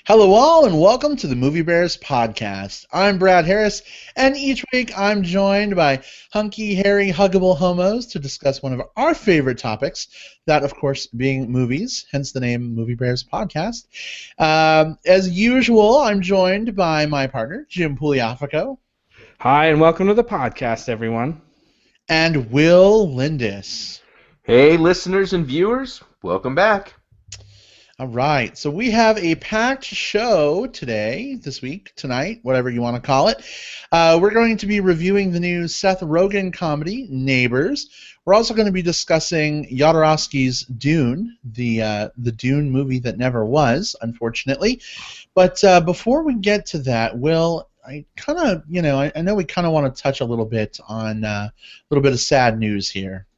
Hello, all, and welcome to the Movie Bears podcast. I'm Brad Harris, and each week I'm joined by hunky, hairy, huggable homos to discuss one of our favorite topics, that, of course, being movies, hence the name Movie Bears podcast. As usual, I'm joined by my partner, Jim Pugliafico. Hi, and welcome to the podcast, everyone. And Will Lindis. Hey, listeners and viewers, welcome back. All right, so we have a packed show today, this week, tonight, whatever you want to call it. We're going to be reviewing the new Seth Rogen comedy, Neighbors. We're also going to be discussing Jodorowsky's Dune, the Dune movie that never was, unfortunately. But before we get to that, Will, I kind of, I know we kind of want to touch a little bit on a little bit of sad news here.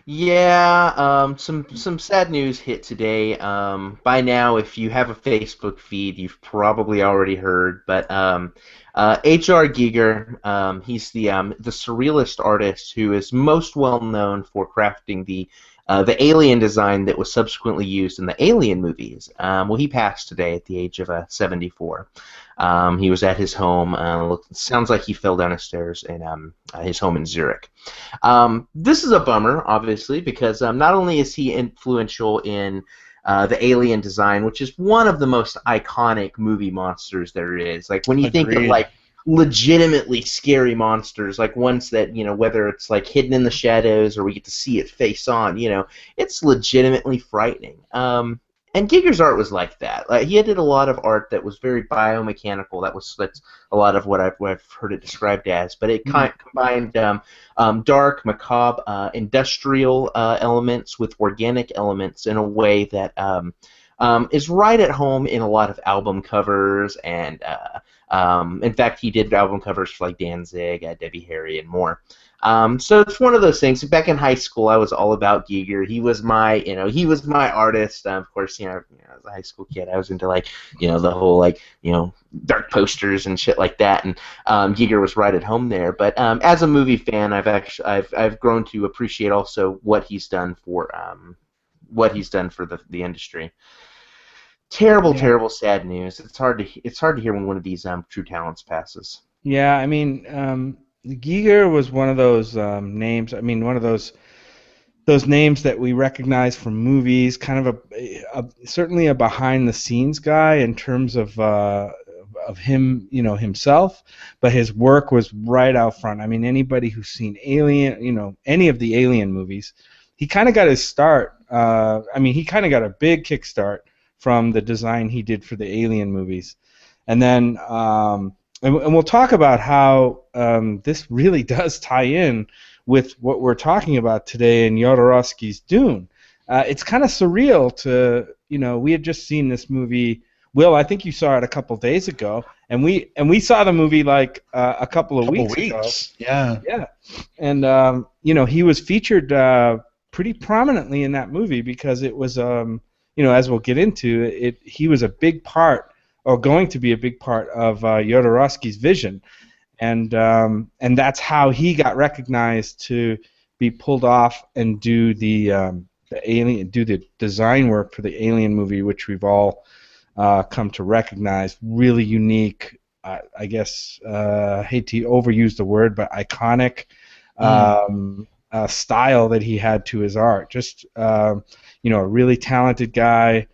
Yeah, some sad news hit today. By now, if you have a Facebook feed, you've probably already heard. But H.R. Giger, he's the surrealist artist who is most well known for crafting the alien design that was subsequently used in the Alien movies. Well, he passed today at the age of 74. He was at his home. Sounds like he fell down his stairs in his home in Zurich. This is a bummer, obviously, because not only is he influential in the Alien design, which is one of the most iconic movie monsters there is. Like when you think of like legitimately scary monsters, like ones that, whether it's like hidden in the shadows or we get to see it face on, it's legitimately frightening. And Giger's art was like that. Like, he did a lot of art that was very biomechanical. That's a lot of what I've heard it described as. But it combined dark, macabre, industrial elements with organic elements in a way that is right at home in a lot of album covers. And in fact, he did album covers for like Danzig, Debbie Harry, and more. So it's one of those things. Back in high school, I was all about Giger. He was my artist. Of course, as a high school kid, I was into the whole dark posters and shit like that. And Giger was right at home there. But as a movie fan, I've grown to appreciate also what he's done for the industry. Terrible, sad news. It's hard to hear when one of these true talents passes. Yeah, I mean, Giger was one of those names. I mean, one of those names that we recognize from movies. Kind of certainly a behind-the-scenes guy in terms of him, himself. But his work was right out front. I mean, anybody who's seen Alien, any of the Alien movies, he kind of got his start. He kind of got a big kickstart from the design he did for the Alien movies, and then. And we'll talk about how this really does tie in with what we're talking about today in Jodorowsky's Dune. It's kind of surreal to, we had just seen this movie. Will, I think you saw it a couple days ago, and we saw the movie like a couple of weeks ago. Yeah. Yeah. And, he was featured pretty prominently in that movie because it was, as we'll get into it, he was a big part or going to be a big part of Jodorowsky's vision, and that's how he got recognized to be pulled off and do the design work for the Alien movie, which we've all come to recognize. Really unique, I guess. Hate to overuse the word, but iconic style that he had to his art. Just a really talented guy.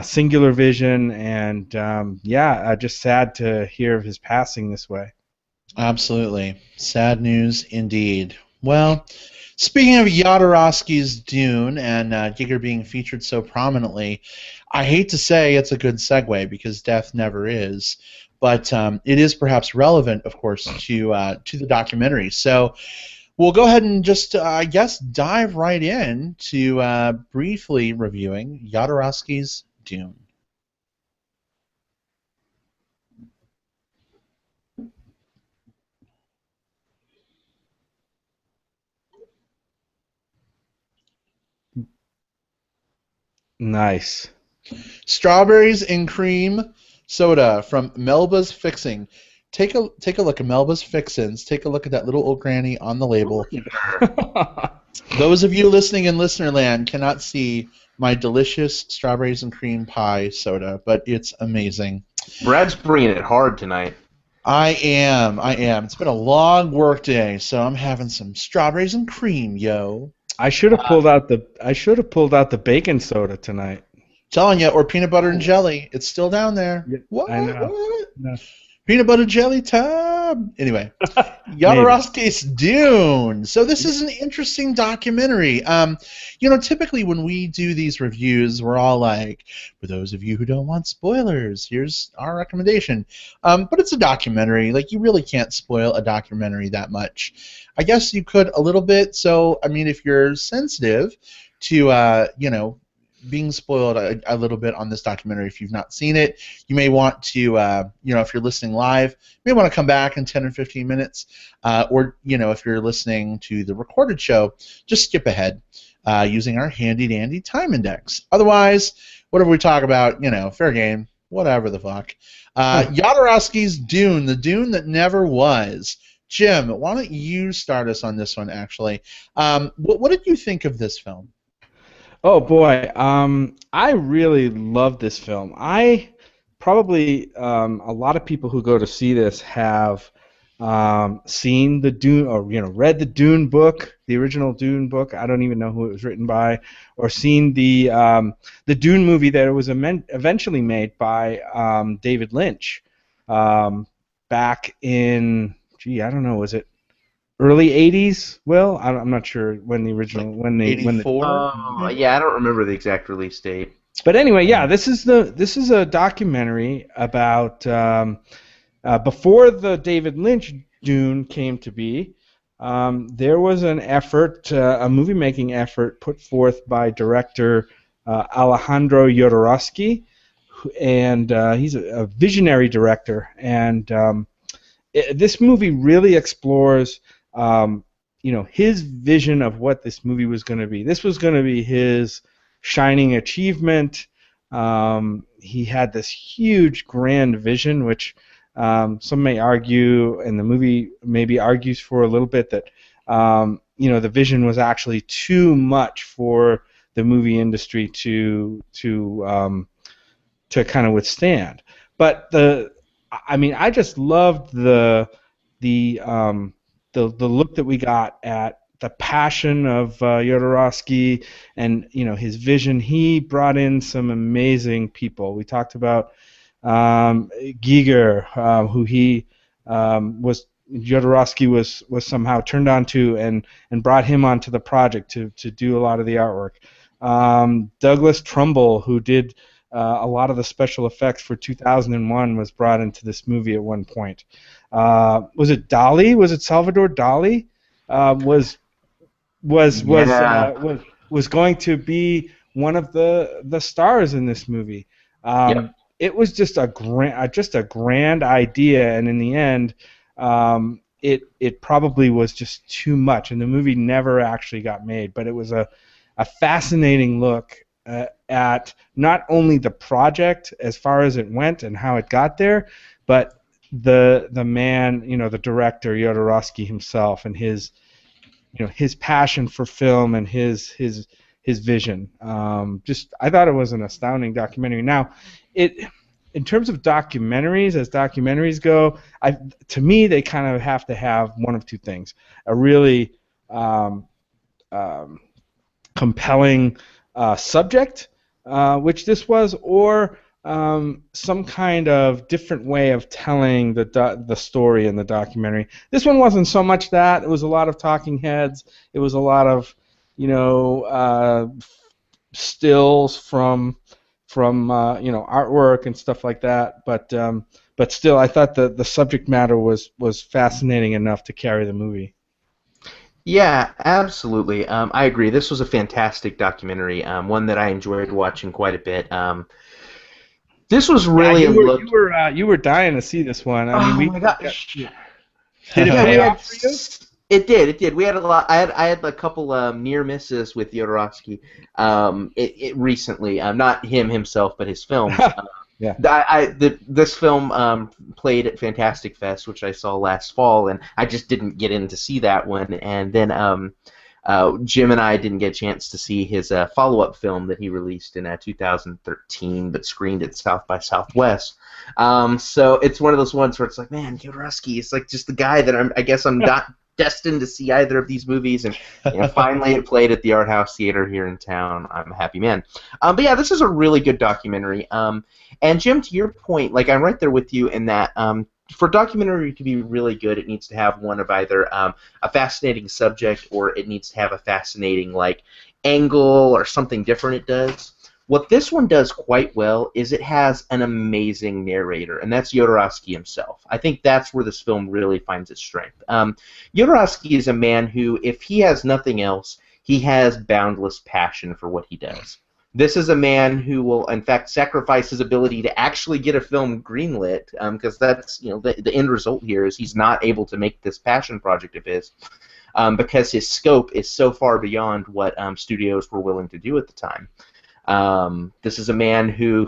Singular vision, and just sad to hear of his passing this way. Absolutely. Sad news indeed. Well, speaking of Jodorowsky's Dune and Giger being featured so prominently, I hate to say it's a good segue because death never is, but it is perhaps relevant, of course, to the documentary. So we'll go ahead and just, dive right in to briefly reviewing Jodorowsky's Dune. Nice. Strawberries and cream soda from Melba's Fixing. Take a look at Melba's Fixins. Take a look at that little old granny on the label. Those of you listening in Listenerland cannot see my delicious strawberries and cream pie soda, but it's amazing. Brad's bringing it hard tonight. I am. It's been a long work day, so I'm having some strawberries and cream, yo. I should have pulled out the bacon soda tonight. Telling you, or peanut butter and jelly. It's still down there. Yeah, What? I know. What? No. Peanut butter jelly time. Anyway, Jodorowsky's Dune. So this is an interesting documentary. Typically when we do these reviews, we're all like, for those of you who don't want spoilers, here's our recommendation. But it's a documentary. Like, you really can't spoil a documentary that much. I guess you could a little bit. So, I mean, if you're sensitive to, being spoiled a little bit on this documentary, if you've not seen it, you may want to, if you're listening live, you may want to come back in 10 or 15 minutes, or, if you're listening to the recorded show, just skip ahead using our handy-dandy time index. Otherwise, whatever we talk about, fair game, whatever the fuck. Jodorowsky's Dune, the Dune that never was. Jim, why don't you start us on this one, actually? What did you think of this film? Oh boy, I really love this film. I probably a lot of people who go to see this have seen the Dune, or read the Dune book, the original Dune book. I don't even know who it was written by, or seen the Dune movie that it was eventually made by David Lynch back in, I don't know, was it early 80s? Well, I'm not sure when the original, like when they 84? Yeah, I don't remember the exact release date. But anyway, yeah, this is a documentary about before the David Lynch Dune came to be. There was an effort, a movie-making effort put forth by director Alejandro Jodorowsky, and he's a visionary director. And this movie really explores his vision of what this movie was going to be. This was going to be his shining achievement. He had this huge, grand vision, which some may argue, and the movie maybe argues for a little bit, that the vision was actually too much for the movie industry to kind of withstand. But I just loved the look that we got at the passion of Jodorowsky and his vision. He brought in some amazing people. We talked about Giger, who Jodorowsky was somehow turned on to and brought him onto the project to do a lot of the artwork. Douglas Trumbull, who did a lot of the special effects for 2001, was brought into this movie at one point. Was it Dali? Was it Salvador Dali? Was going to be one of the stars in this movie. Yep. It was just a grand idea, and in the end, it probably was just too much, and the movie never actually got made. But it was a fascinating look at not only the project as far as it went and how it got there, but the man, the director Jodorowsky himself, and his passion for film and his vision. I thought it was an astounding documentary. Now, in terms of documentaries, as documentaries go, to me they kind of have to have one of two things: a really compelling subject, which this was, or some kind of different way of telling the story in the documentary. This one wasn't so much that. It was a lot of talking heads. It was a lot of stills from artwork and stuff like that. But still, I thought the subject matter was fascinating enough to carry the movie. Yeah, absolutely. I agree. This was a fantastic documentary, one that I enjoyed watching quite a bit. This was really you were dying to see this one. My gosh! Did it pay off for you? It did. We had a lot. I had a couple near misses with Jodorowsky. It recently, not him himself, but his films. Yeah. This film played at Fantastic Fest, which I saw last fall, and I just didn't get in to see that one. And then Jim and I didn't get a chance to see his follow-up film that he released in 2013, but screened at South by Southwest. So it's one of those ones where it's like, man, Jodorowsky is like just the guy that I guess I'm not destined to see either of these movies, and finally it played at the Art House Theater here in town. I'm a happy man. But yeah, this is a really good documentary. And Jim, to your point, like I'm right there with you in that for a documentary to be really good, it needs to have one of either a fascinating subject or it needs to have a fascinating like angle or something different it does. What this one does quite well is it has an amazing narrator, and that's Jodorowsky himself. I think that's where this film really finds its strength. Jodorowsky is a man who, if he has nothing else, he has boundless passion for what he does. This is a man who will, in fact, sacrifice his ability to actually get a film greenlit, because that's the end result here is he's not able to make this passion project of his, because his scope is so far beyond what studios were willing to do at the time. This is a man who,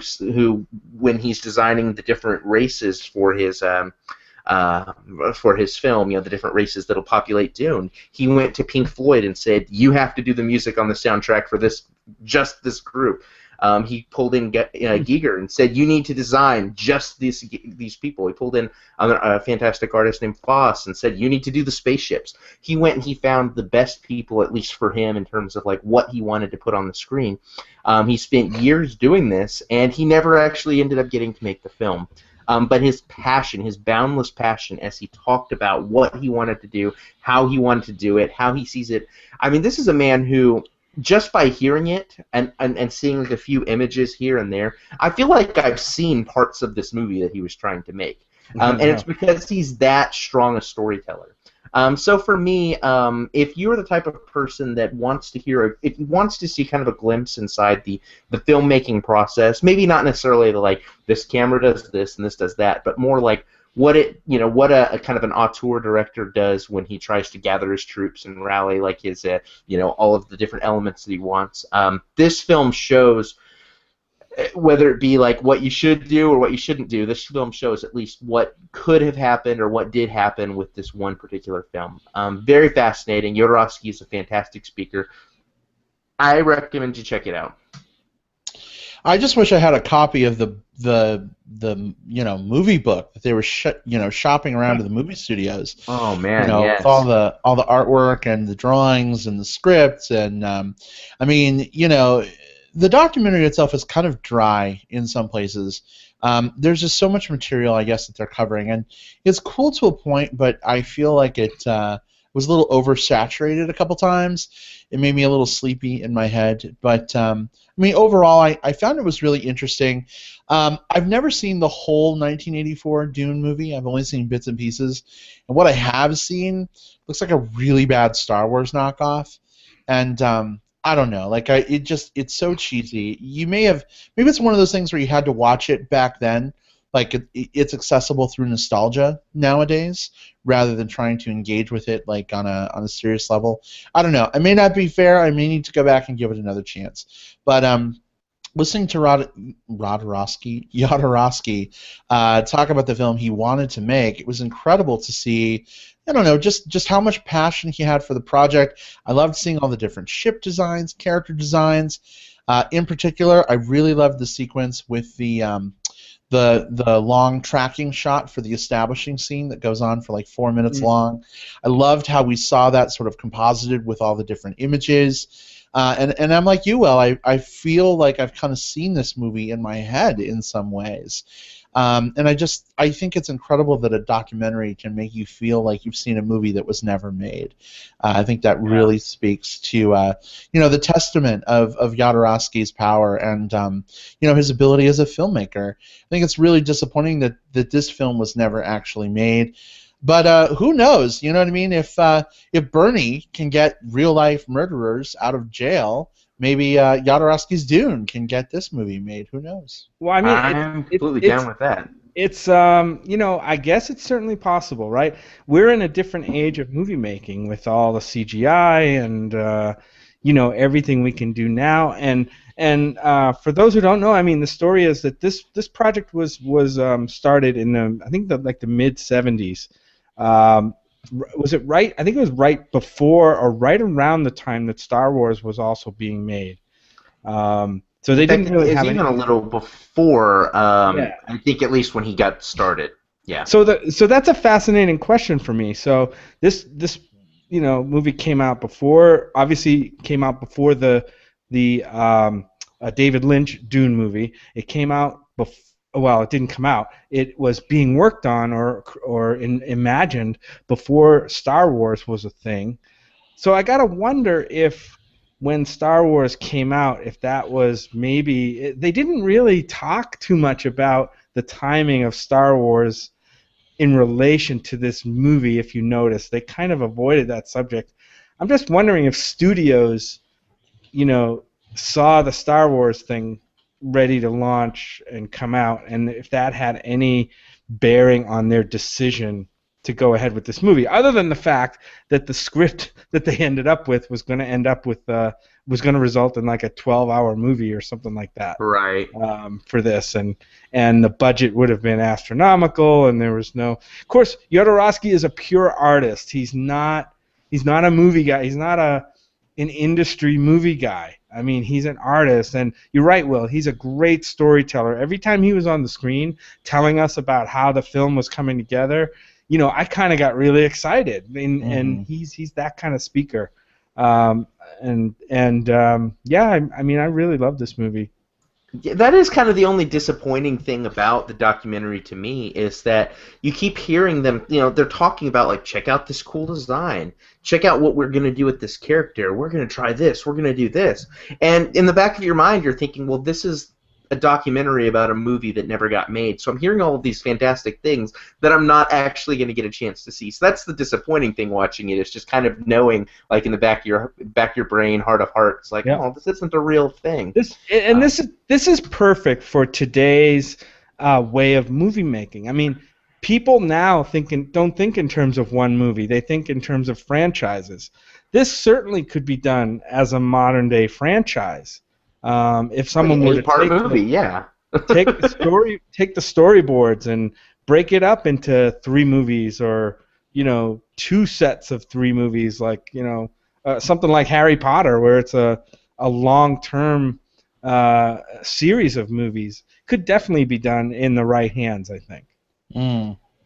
when he's designing the different races for his film, the different races that'll populate Dune, he went to Pink Floyd and said, "You have to do the music on the soundtrack for just this group." He pulled in Giger and said, "You need to design just these people." He pulled in a fantastic artist named Foss and said, "You need to do the spaceships." He went and he found the best people, at least for him, in terms of like what he wanted to put on the screen. He spent years doing this, and he never actually ended up getting to make the film. But his passion, his boundless passion, as he talked about what he wanted to do, how he wanted to do it, how he sees it. I mean, this is a man who, just by hearing it and seeing like a few images here and there, I feel like I've seen parts of this movie that he was trying to make. And it's because he's that strong a storyteller. So for me, if you're the type of person that wants to if he wants to see kind of a glimpse inside the filmmaking process, maybe not necessarily like this camera does this and this does that, but more like what a kind of an auteur director does when he tries to gather his troops and rally like his all of the different elements that he wants. This film shows, whether it be like what you should do or what you shouldn't do, this film shows at least what could have happened or what did happen with this one particular film. Very fascinating. Jodorowsky is a fantastic speaker. I recommend you check it out. I just wish I had a copy of the movie book that they were shopping around to the movie studios. Oh man, yes. With all the artwork and the drawings and the scripts, and I mean, the documentary itself is kind of dry in some places. There's just so much material, I guess, that they're covering, and it's cool to a point, but I feel like it was a little oversaturated a couple times. It made me a little sleepy in my head, but I mean, overall, I found it was really interesting. I've never seen the whole 1984 Dune movie. I've only seen bits and pieces, and what I have seen looks like a really bad Star Wars knockoff, and I don't know, like it's so cheesy. Maybe it's one of those things where you had to watch it back then, like it's accessible through nostalgia nowadays, rather than trying to engage with it like on a serious level. I don't know. It may not be fair. I may need to go back and give it another chance. But listening to Jodorowsky talk about the film he wanted to make, it was incredible to see. I don't know, just how much passion he had for the project. I loved seeing all the different ship designs, character designs. In particular, I really loved the sequence with the long tracking shot for the establishing scene that goes on for like 4 minutes long. I loved how we saw that sort of composited with all the different images. And I'm like you, Will. I feel like I've kind of seen this movie in my head in some ways. And I think it's incredible that a documentary can make you feel like you've seen a movie that was never made. I think that really speaks to the testament of Jodorowsky's power and his ability as a filmmaker. I think it's really disappointing that this film was never actually made. But who knows? You know what I mean? If Bernie can get real life murderers out of jail, maybe Jodorowsky's Dune can get this movie made. Who knows? Well, I mean, I'm completely down with that. It's I guess it's certainly possible, right? We're in a different age of movie making with all the CGI and everything we can do now. And for those who don't know, I mean, the story is that this project was started in the mid 70s. was it right? I think it was right before or right around the time that Star Wars was also being made. So they In fact, didn't really it was have even any. a little before. Yeah. I think at least when he got started. Yeah. So that's a fascinating question for me. So this movie came out before, obviously came out before the David Lynch Dune movie. It came out before. Well, it didn't come out. It was being worked on or imagined before Star Wars was a thing. So I gotta wonder if when Star Wars came out, if that was maybe they didn't really talk too much about the timing of Star Wars in relation to this movie. If you notice, they kind of avoided that subject. I'm just wondering if studios, you know, saw the Star Wars thing ready to launch and come out, and if that had any bearing on their decision to go ahead with this movie, other than the fact that the script that they ended up with was going to end up with was going to result in like a 12-hour movie or something like that Right. for this, and the budget would have been astronomical, and there was no. Of course, Jodorowsky is a pure artist. He's not a movie guy. He's not an industry movie guy. I mean, he's an artist, and you're right, Will. He's a great storyteller. Every time he was on the screen telling us about how the film was coming together, I kind of got really excited, and he's that kind of speaker. Yeah, I mean, I really love this movie. Yeah, that is kind of the only disappointing thing about the documentary to me is that you keep hearing them, they're talking about like, check out this cool design, check out what we're going to do with this character, we're going to try this, we're going to do this. And in the back of your mind, you're thinking, well, this is a documentary about a movie that never got made. So I'm hearing all of these fantastic things that I'm not actually going to get a chance to see. So that's the disappointing thing watching it, is just kind of knowing, like in the back of your brain, heart of hearts, like, Yeah. oh, this isn't a real thing. This is perfect for today's way of movie making. I mean, people now don't think in terms of one movie. They think in terms of franchises. This certainly could be done as a modern day franchise. If someone were to take movie, take the storyboards and break it up into 3 movies, or 2 sets of 3 movies, like something like Harry Potter, where it's a long-term series of movies, could definitely be done in the right hands, I think.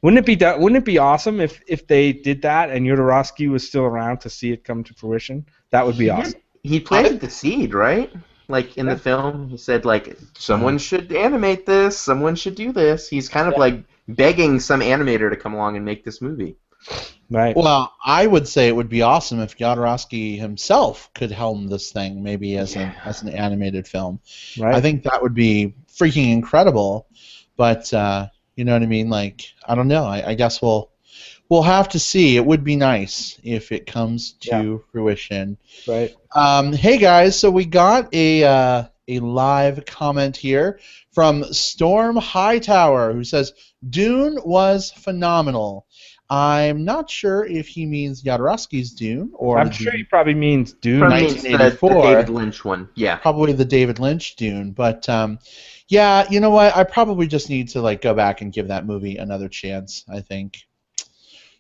Wouldn't it be awesome if they did that and Jodorowsky was still around to see it come to fruition? That would be awesome. He planted the seed, right? Like in the film, he said, like, someone should animate this, someone should do this. He's kind of like begging some animator to come along and make this movie. Right. Well, I would say it would be awesome if Jodorowsky himself could helm this thing, maybe as an animated film. Right. I think that would be freaking incredible. But you know what I mean? Like, I don't know. I guess we'll have to see. It would be nice if it comes to fruition. Right. Hey guys, so we got a live comment here from Storm Hightower, who says Dune was phenomenal. I'm not sure if he means Jodorowsky's Dune or I'm sure he probably means Dune. Probably means the David Lynch one. Yeah. Probably the David Lynch Dune, but yeah, you know what? I probably just need to go back and give that movie another chance, I think.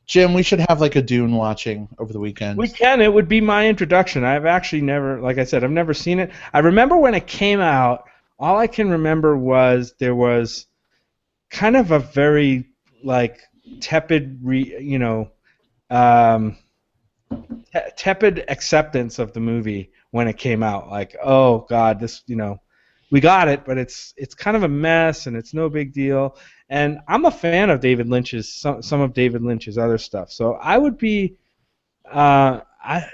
Jim, we should have a Dune watching over the weekend. We can. It would be my introduction. I've actually never, like I said, I've never seen it. I remember when it came out, all I can remember was there was kind of a very tepid, tepid acceptance of the movie when it came out. Like, oh God, this, we got it, but it's kind of a mess and it's no big deal. And I'm a fan of David Lynch's some of David Lynch's other stuff. So I would be, but I've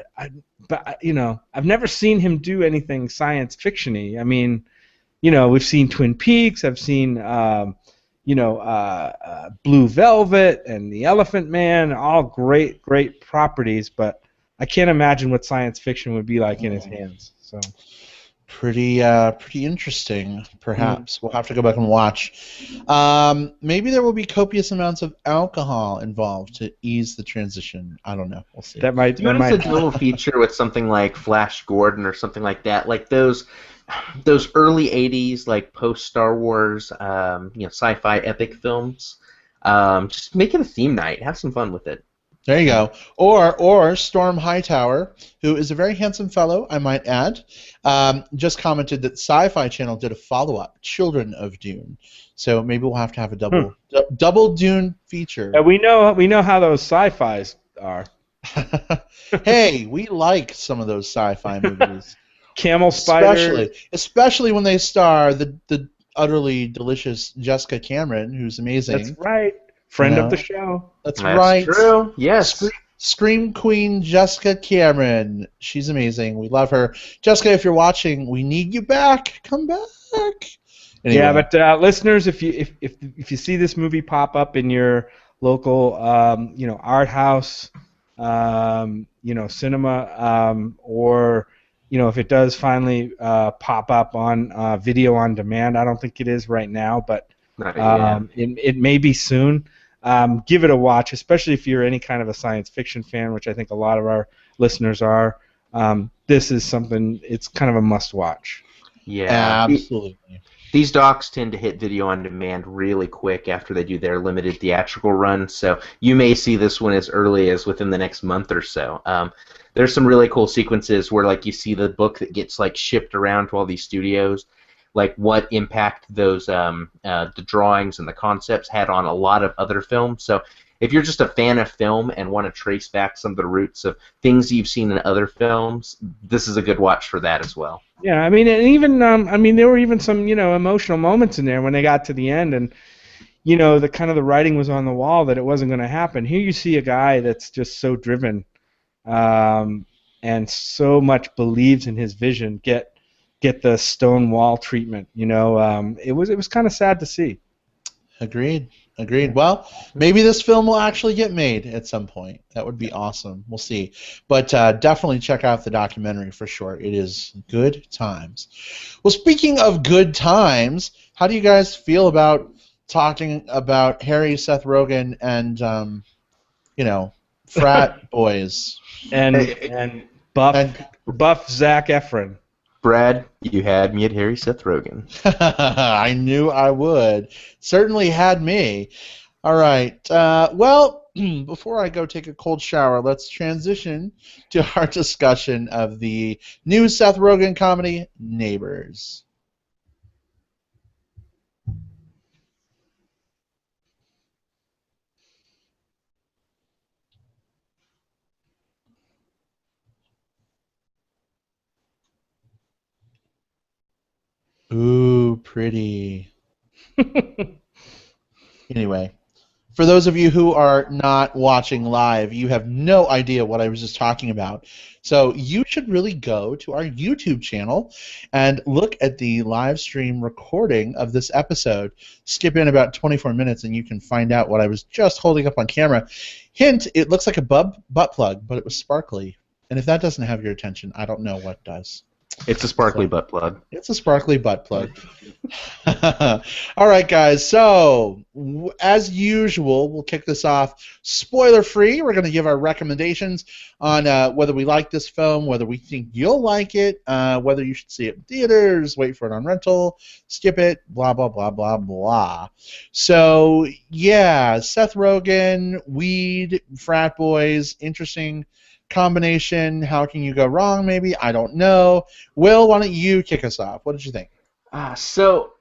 never seen him do anything science fiction-y. I mean, we've seen Twin Peaks. I've seen, Blue Velvet and The Elephant Man, all great properties. But I can't imagine what science fiction would be like in his hands. So. Pretty interesting, perhaps. We'll have to go back and watch. Maybe there will be copious amounts of alcohol involved to ease the transition. I don't know. We'll see. That might a little feature with something like Flash Gordon or something like that, like those early '80s, like post Star Wars, sci-fi epic films. Just make it a theme night. Have some fun with it. There you go. Or Storm Hightower, who is a very handsome fellow, I might add, just commented that Sci-Fi Channel did a follow-up, Children of Dune. So maybe we'll have to have a double Dune feature. Yeah, we know how those sci-fis are. Hey, we like some of those sci-fi movies. Camel Spider. Especially when they star the utterly delicious Jessica Cameron, who's amazing. That's right. Friend of the show. That's right. True. Yes. Scream Queen Jessica Cameron. She's amazing. We love her. Jessica, if you're watching, we need you back. Come back. Anyway. Yeah, but listeners, if you see this movie pop up in your local art house, cinema, or if it does finally pop up on video on demand, I don't think it is right now, but it may be soon. Give it a watch, especially if you're any kind of a science fiction fan, which I think a lot of our listeners are. This is something, it's kind of a must-watch. Yeah, absolutely. These docs tend to hit video on demand really quick after they do their limited theatrical run, so you may see this one as early as within the next month or so. There's some really cool sequences where, like, you see the book that gets shipped around to all these studios, like what impact those the drawings and the concepts had on a lot of other films. So if you're just a fan of film and want to trace back some of the roots of things you've seen in other films, this is a good watch for that as well. Yeah, and even there were even some emotional moments in there when they got to the end, and the writing was on the wall that it wasn't going to happen. Here you see a guy that's just so driven, and so much believes in his vision. Get the stone wall treatment. It was kind of sad to see. Agreed. Well, maybe this film will actually get made at some point. That would be awesome. We'll see. But definitely check out the documentary for sure. It is good times. Well, speaking of good times, how do you guys feel about talking about Harry, Seth Rogen, and frat boys and buff Zac Efron? Brad, you had me at Harry, Seth Rogen. I knew I would. Certainly had me. All right. Well, before I go take a cold shower, let's transition to our discussion of the new Seth Rogen comedy, Neighbors. Ooh, pretty. Anyway, for those of you who are not watching live, you have no idea what I was just talking about. So you should really go to our YouTube channel and look at the live stream recording of this episode. Skip in about 24 minutes and you can find out what I was just holding up on camera. Hint, it looks like a butt plug, but it was sparkly. And if that doesn't have your attention, I don't know what does. It's a sparkly butt plug. It's a sparkly butt plug. All right, guys. So, as usual, we'll kick this off spoiler-free. We're going to give our recommendations on whether we like this film, whether we think you'll like it, whether you should see it in theaters, wait for it on rental, skip it, blah, blah, blah, blah, blah. So, yeah, Seth Rogen, weed, frat boys, interesting combination. How can you go wrong, maybe? I don't know. Will, why don't you kick us off? What did you think? So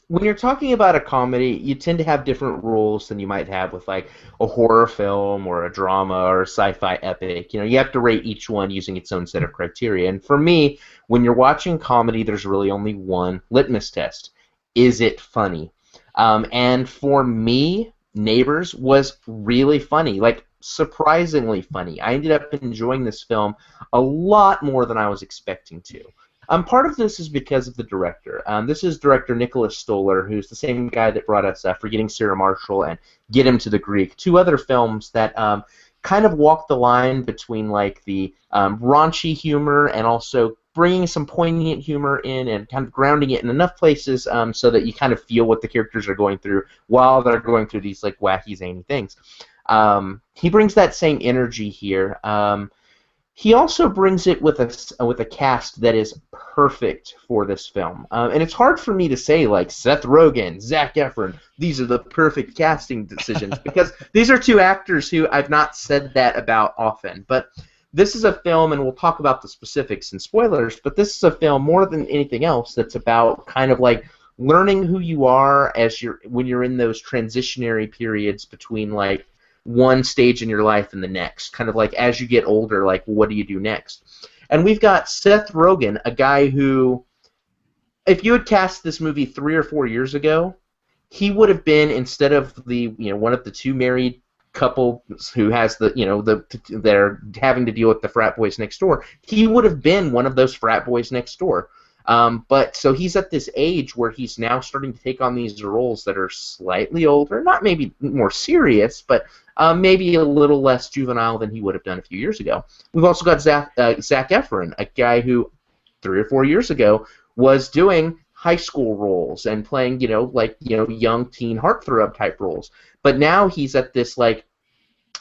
when you're talking about a comedy, you tend to have different rules than you might have with like a horror film or a drama or a sci-fi epic. You have to rate each one using its own set of criteria. And for me, when you're watching comedy, there's really only one litmus test. Is it funny? And for me, Neighbors was really funny. Surprisingly funny. I ended up enjoying this film a lot more than I was expecting to. Part of this is because of the director. This is director Nicholas Stoller, who's the same guy that brought us Forgetting Sarah Marshall and Get Him to the Greek, two other films that kind of walk the line between the raunchy humor and also bringing some poignant humor in and kind of grounding it in enough places so that you kind of feel what the characters are going through while they're going through these wacky, zany things. He brings that same energy here. He also brings it with a cast that is perfect for this film, and it's hard for me to say like Seth Rogen, Zac Efron. These are the perfect casting decisions because these are two actors who I've not said that about often. But this is a film, and we'll talk about the specifics and spoilers. But this is a film more than anything else that's about kind of like learning who you are as when you're in those transitionary periods between like one stage in your life and the next, kind of like as you get older, like what do you do next? And we've got Seth Rogen, a guy who, if you had cast this movie 3 or 4 years ago, he would have been, instead of the one of the two married couple who has they're having to deal with the frat boys next door, he would have been one of those frat boys next door. But so he's at this age where he's now starting to take on these roles that are slightly older, not maybe more serious, but maybe a little less juvenile than he would have done a few years ago. We've also got Zac Efron, a guy who 3 or 4 years ago was doing high school roles and playing, young teen heartthrob type roles. But now he's at this kind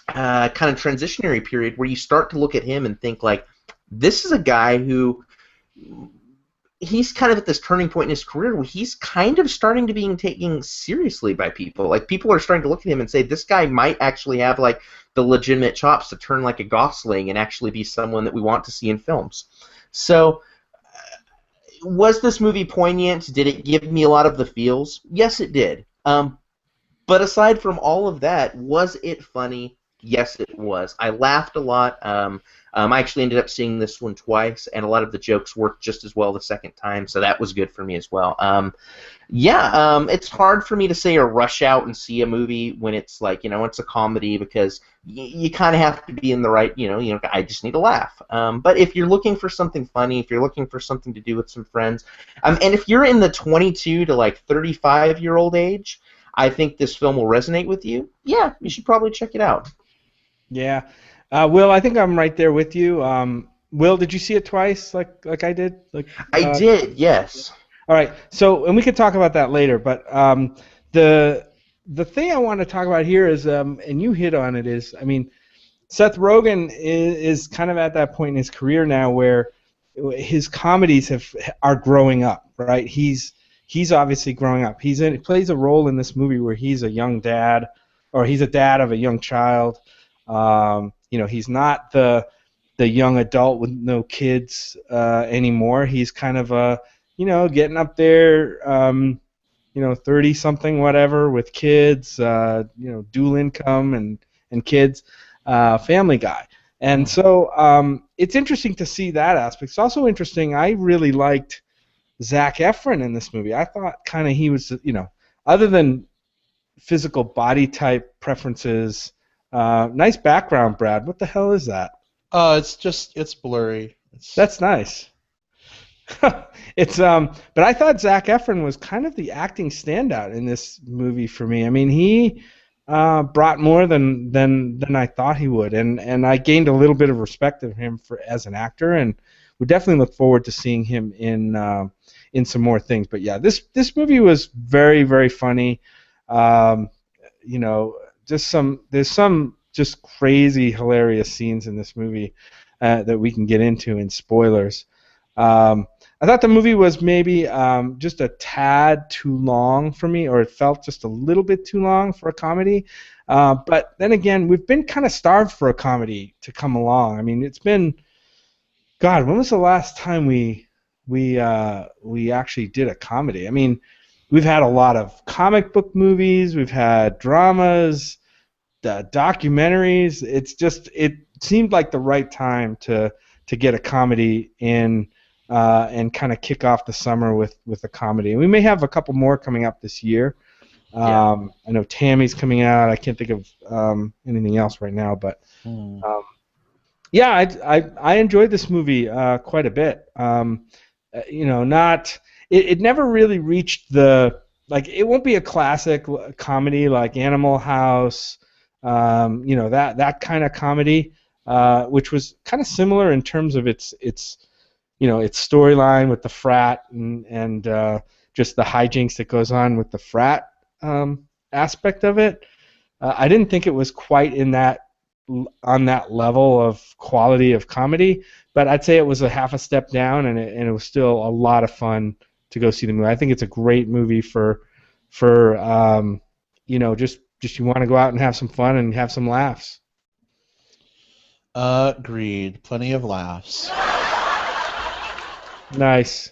of transitionary period where you start to look at him and think like, this is a guy who he's kind of at this turning point in his career where he's kind of starting to be taken seriously by people. Like, people are starting to look at him and say, this guy might actually have, like, the legitimate chops to turn like a Gosling and actually be someone that we want to see in films. So, was this movie poignant? Did it give me a lot of the feels? Yes, it did. But aside from all of that, was it funny? Yes, it was. I laughed a lot. I actually ended up seeing this one twice, and a lot of the jokes worked just as well the second time, so that was good for me as well. It's hard for me to say or rush out and see a movie when it's like, it's a comedy, because you kind of have to be in the right, I just need to laugh. But if you're looking for something funny, if you're looking for something to do with some friends, and if you're in the 22 to like 35-year-old age, I think this film will resonate with you. Yeah, you should probably check it out. Yeah. Will, I think I'm right there with you. Will, did you see it twice like I did? I did, yes. All right. So, and we could talk about that later, but the thing I want to talk about here is, and you hit on it, is, Seth Rogen is kind of at that point in his career now where his comedies are growing up, right? He's obviously growing up. He plays a role in this movie where he's a young dad, or he's a dad of a young child. He's not the young adult with no kids anymore. He's kind of getting up there, 30-something, whatever, with kids, dual income and kids, family guy. And so it's interesting to see that aspect. It's also interesting, I really liked Zac Efron in this movie. I thought kind of he was, other than physical body type preferences, nice background, Brad. What the hell is that? It's blurry. That's nice. But I thought Zac Efron was kind of the acting standout in this movie for me. He brought more than I thought he would, and I gained a little bit of respect of him as an actor, and would definitely look forward to seeing him in some more things. But yeah, this movie was very, very funny. There's some just crazy, hilarious scenes in this movie that we can get into in spoilers. I thought the movie was maybe just a tad too long for me, or it felt just a little bit too long for a comedy. But then again, we've been kind of starved for a comedy to come along. It's been, God, when was the last time we actually did a comedy? We've had a lot of comic book movies, we've had dramas, documentaries. It seemed like the right time to get a comedy in and kind of kick off the summer with a comedy. And we may have a couple more coming up this year. I know Tammy's coming out. I can't think of anything else right now, but I enjoyed this movie quite a bit. It never really reached it won't be a classic comedy like Animal House, that kind of comedy, which was kind of similar in terms of its storyline with the frat and just the hijinks that goes on with the frat aspect of it. I didn't think it was quite in that on that level of quality of comedy, but I'd say it was a half a step down, and it was still a lot of fun to go see the movie. I think it's a great movie for just you want to go out and have some fun and have some laughs. Agreed. Plenty of laughs. Nice.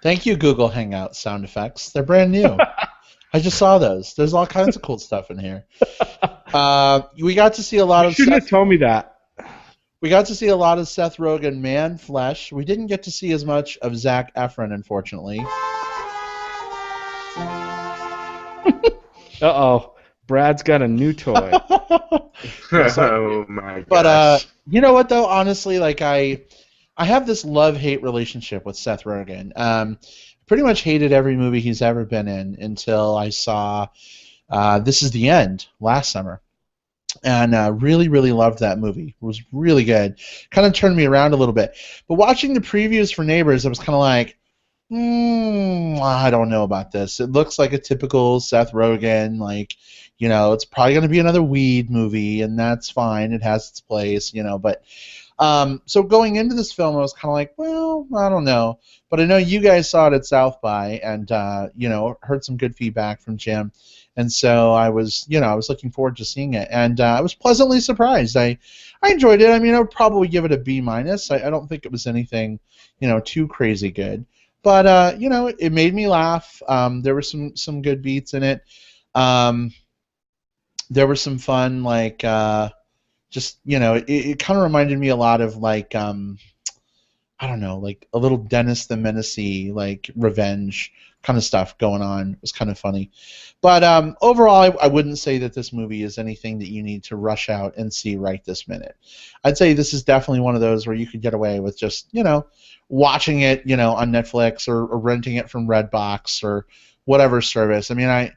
Thank you, Google Hangout sound effects. They're brand new. I just saw those. There's all kinds of cool stuff in here. We got to see a lot You of. shouldn't have told me that. We got to see a lot of Seth Rogen man flesh. We didn't get to see as much of Zac Efron, unfortunately. Uh-oh. Brad's got a new toy. Oh my gosh. But you know what though? Honestly, like I have this love-hate relationship with Seth Rogen. Pretty much hated every movie he's ever been in until I saw This Is the End last summer. And really, really loved that movie. It was really good. Kind of turned me around a little bit. But watching the previews for Neighbors, I was kind of like, I don't know about this. It looks like a typical Seth Rogen, like, it's probably going to be another weed movie, and that's fine. It has its place, But so going into this film, I was kind of like, well, I don't know. But I know you guys saw it at South by, and heard some good feedback from Jim. And so I was looking forward to seeing it, and I was pleasantly surprised. I enjoyed it. I mean, I would probably give it a B-. I don't think it was anything, too crazy good. But it made me laugh. There were some good beats in it. There were some fun, like it kind of reminded me a lot of like I don't know, like a little Dennis the Menace-y, like revenge kind of stuff going on. It was kind of funny. But overall, I wouldn't say that this movie is anything that you need to rush out and see right this minute. I'd say this is definitely one of those where you could get away with just, watching it, on Netflix or renting it from Redbox or whatever service. I mean, I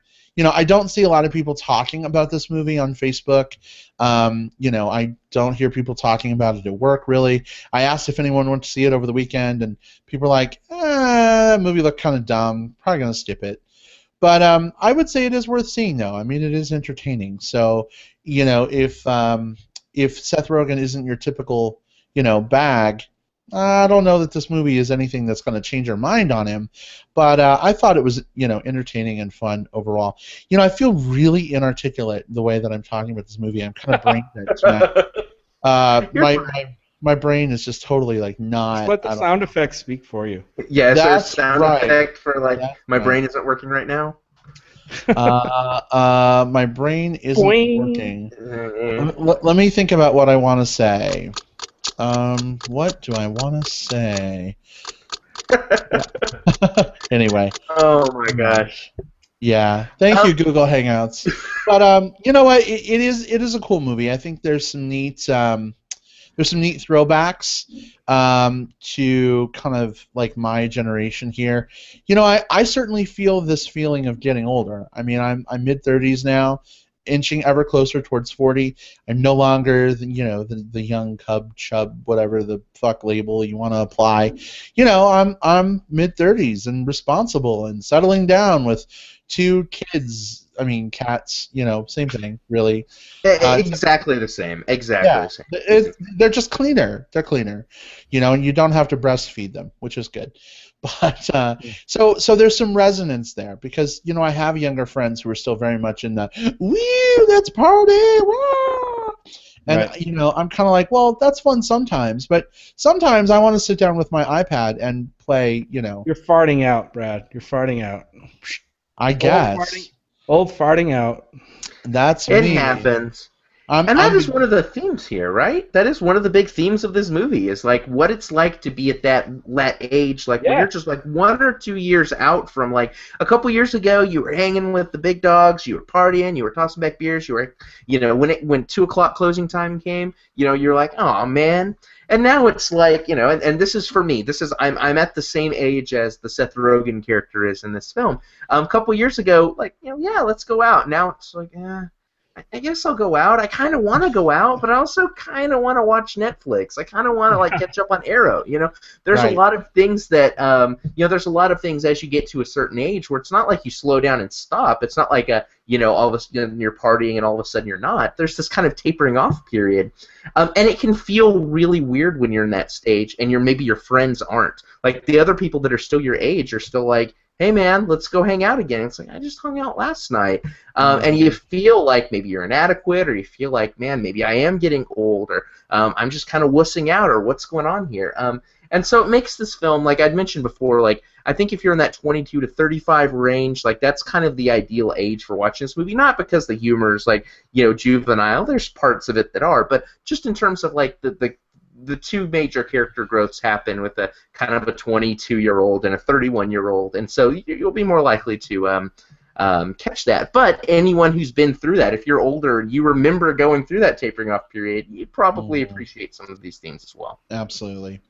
don't see a lot of people talking about this movie on Facebook. I don't hear people talking about it at work, really. I asked if anyone went to see it over the weekend, and people were like, that movie looked kind of dumb. Probably going to skip it. But I would say it is worth seeing, though. I mean, it is entertaining. So, if Seth Rogen isn't your typical, bag, I don't know that this movie is anything that's going to change your mind on him, but I thought it was, entertaining and fun overall. I feel really inarticulate the way that I'm talking about this movie. I'm kind of brain dead. My brain is just totally like not. Just let the sound effects speak for you. Yeah, is there a That's sound right. effect for like That's my right. brain isn't working right now? My brain isn't working. Let me think about what I want to say. What do I want to say? Anyway. Oh my gosh. Yeah. Thank you, Google Hangouts. But you know what? It is a cool movie. I think there's some neat throwbacks to kind of like my generation here. I certainly feel this feeling of getting older. I mean, I'm mid-30s now, inching ever closer towards 40. I'm no longer the young cub chub, whatever the fuck label you want to apply. I'm mid-30s and responsible and settling down with 2 kids. I mean, cats. Same thing, really. Exactly the same. Exactly the same. They're just cleaner. They're cleaner, and you don't have to breastfeed them, which is good. But so there's some resonance there because I have younger friends who are still very much in the woo, let's party, woo! And right. I'm kind of like, well, that's fun sometimes, but sometimes I want to sit down with my iPad and play. You're farting out, Brad. You're farting out. I guess. Old farting out. That's it me. happens. And that is one of the themes here, right? That is one of the big themes of this movie, is like what it's like to be at that age, like when you're just like 1 or 2 years out from like a couple years ago, you were hanging with the big dogs, you were partying, you were tossing back beers, you were, when 2 o'clock closing time came, you're like, oh man. And now it's like, and this is for me. This is I'm at the same age as the Seth Rogen character is in this film. A couple years ago, like, yeah, let's go out. Now it's like, I guess I'll go out. I kind of want to go out, but I also kind of want to watch Netflix. I kind of want to like catch up on Arrow. There's a Right. lot of things that there's a lot of things as you get to a certain age where it's not like you slow down and stop. It's not like all of a sudden you're partying and all of a sudden you're not. There's this kind of tapering off period, and it can feel really weird when you're in that stage, and maybe your friends aren't. Like the other people that are still your age are still like, hey man, let's go hang out again. It's like, I just hung out last night. And you feel like maybe you're inadequate, or you feel like, man, maybe I am getting old, or I'm just kind of wussing out, or what's going on here. And so it makes this film, like I'd mentioned before, like I think if you're in that 22 to 35 range, like that's kind of the ideal age for watching this movie. Not because the humor is like, juvenile. There's parts of it that are, but just in terms of like the two major character growths happen with a kind of a 22-year-old and a 31-year-old, and so you'll be more likely to catch that. But anyone who's been through that, if you're older and you remember going through that tapering off period, you'd probably appreciate some of these themes as well. Absolutely.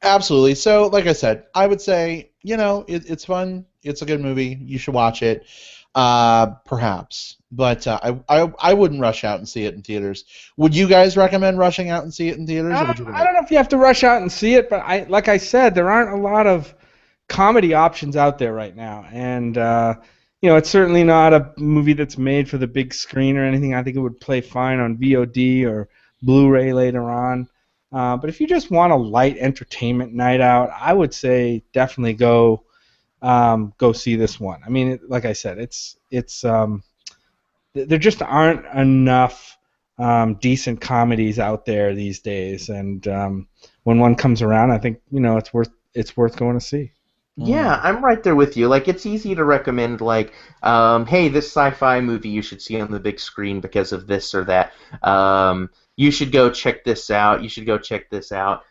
Absolutely. So, like I said, I would say, it's fun. It's a good movie. You should watch it. Perhaps. But I wouldn't rush out and see it in theaters. Would you guys recommend rushing out and see it in theaters? I don't know if you have to rush out and see it, but like I said, there aren't a lot of comedy options out there right now. And, it's certainly not a movie that's made for the big screen or anything. I think it would play fine on VOD or Blu-ray later on. But if you just want a light entertainment night out, I would say definitely go see this one. I mean, like I said, there just aren't enough decent comedies out there these days, and when one comes around, I think it's worth going to see. Yeah, I'm right there with you. Like, it's easy to recommend, like, hey, this sci-fi movie you should see on the big screen because of this or that. You should go check this out. You should go check this out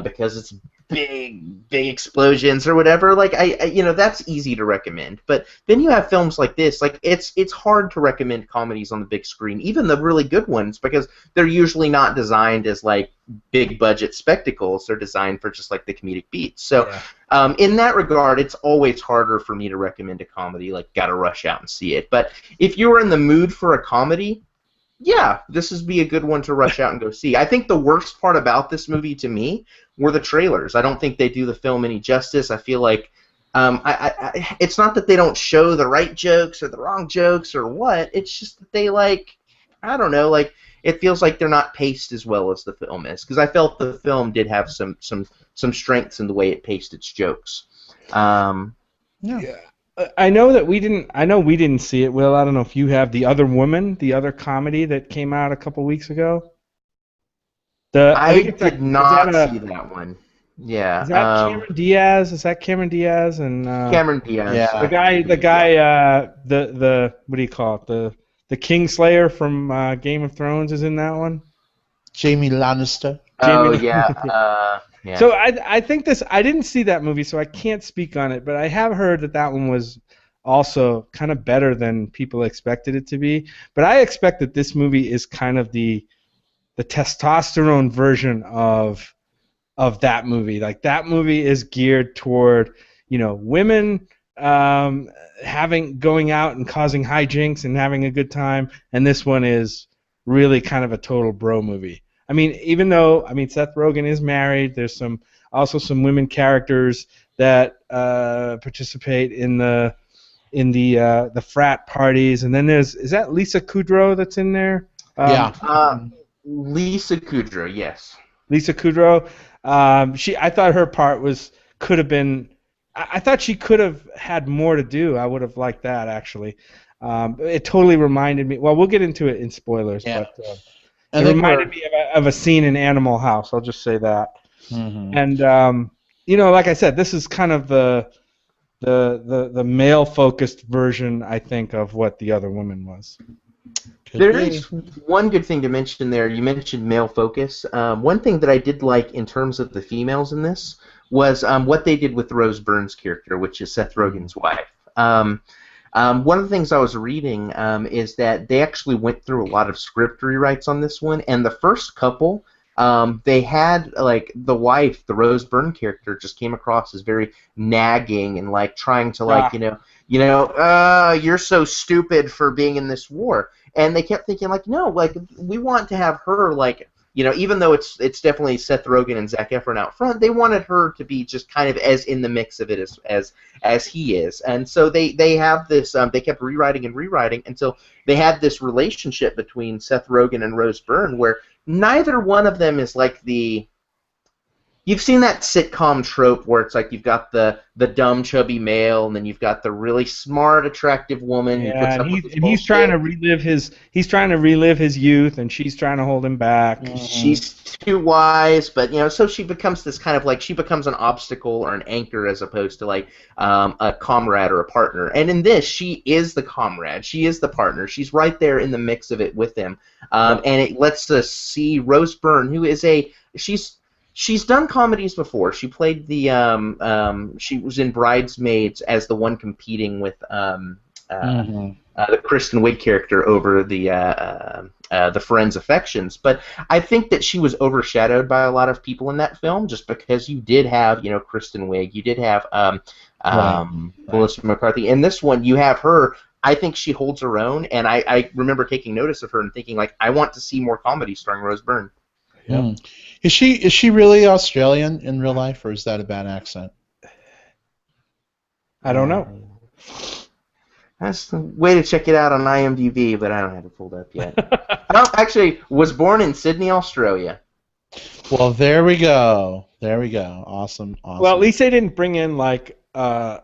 because it's big explosions or whatever. Like, that's easy to recommend. But then you have films like this. Like, it's hard to recommend comedies on the big screen, even the really good ones, because they're usually not designed as like big budget spectacles. They're designed for just like the comedic beats. So in that regard, it's always harder for me to recommend a comedy. Like, gotta rush out and see it. But if you were in the mood for a comedy, yeah, this would be a good one to rush out and go see. I think the worst part about this movie to me were the trailers. I don't think they do the film any justice. I feel like it's not that they don't show the right jokes or the wrong jokes or what. It's just that they, like, I don't know, like, it feels like they're not paced as well as the film is. Because I felt the film did have some strengths in the way it paced its jokes. Yeah. I know we didn't see it, Will. I don't know if you have The Other Woman, the other comedy that came out a couple weeks ago. I did not see that one. Yeah. Is that Cameron Diaz? Is that Cameron Diaz and Cameron Diaz? Yeah. The guy, the what do you call it? The Kingslayer from Game of Thrones is in that one. Jamie Lannister. Oh yeah. Yeah. So I think I didn't see that movie, so I can't speak on it, but I have heard that one was also kind of better than people expected it to be. But I expect that this movie is kind of the testosterone version of that movie. Like, that movie is geared toward, women going out and causing hijinks and having a good time, and this one is really kind of a total bro movie. I mean, even though Seth Rogen is married, there's also some women characters that participate in the frat parties, and then is that Lisa Kudrow that's in there? Lisa Kudrow, yes. Lisa Kudrow. I thought her part could have been. I thought she could have had more to do. I would have liked that, actually. It totally reminded me. Well, we'll get into it in spoilers, but. It reminded me of a scene in Animal House. I'll just say that. Mm-hmm. And like I said, this is kind of the male-focused version, I think, of what The Other Woman was. There is one good thing to mention there. You mentioned male focus. One thing that I did like in terms of the females in this was what they did with Rose Byrne's character, which is Seth Rogen's wife. One of the things I was reading is that they actually went through a lot of script rewrites on this one, and the first couple, they had, like, the wife, the Rose Byrne character, just came across as very nagging and, like, trying to, like, you're so stupid for being in this war. And they kept thinking, like, no, like, we want to have her, like, even though it's definitely Seth Rogen and Zac Efron out front, they wanted her to be just kind of as in the mix of it as he is. And so they have this, they kept rewriting and rewriting until they had this relationship between Seth Rogen and Rose Byrne where neither one of them is like the... You've seen that sitcom trope where it's like you've got the dumb, chubby male, and then you've got the really smart, attractive woman who puts up with his bullshit. He's trying to relive his youth, and she's trying to hold him back. Mm-hmm. She's too wise, but so she becomes this kind of like she becomes an obstacle or an anchor as opposed to like a comrade or a partner. And in this, she is the comrade, she is the partner, she's right there in the mix of it with him, and it lets us see Rose Byrne, who is She's done comedies before. She played the she was in Bridesmaids as the one competing with the Kristen Wiig character over the Friends Affections. But I think that she was overshadowed by a lot of people in that film just because you did have Kristen Wiig, you did have Melissa McCarthy. In this one, you have her. I think she holds her own, and I remember taking notice of her and thinking like I want to see more comedy starring Rose Byrne. Yep. Is she really Australian in real life, or is that a bad accent? I don't know. That's the way to check it out on IMDb, but I don't have it pulled up yet. No, actually, was born in Sydney, Australia. Well, there we go. There we go. Awesome. Well, at least they didn't bring in like a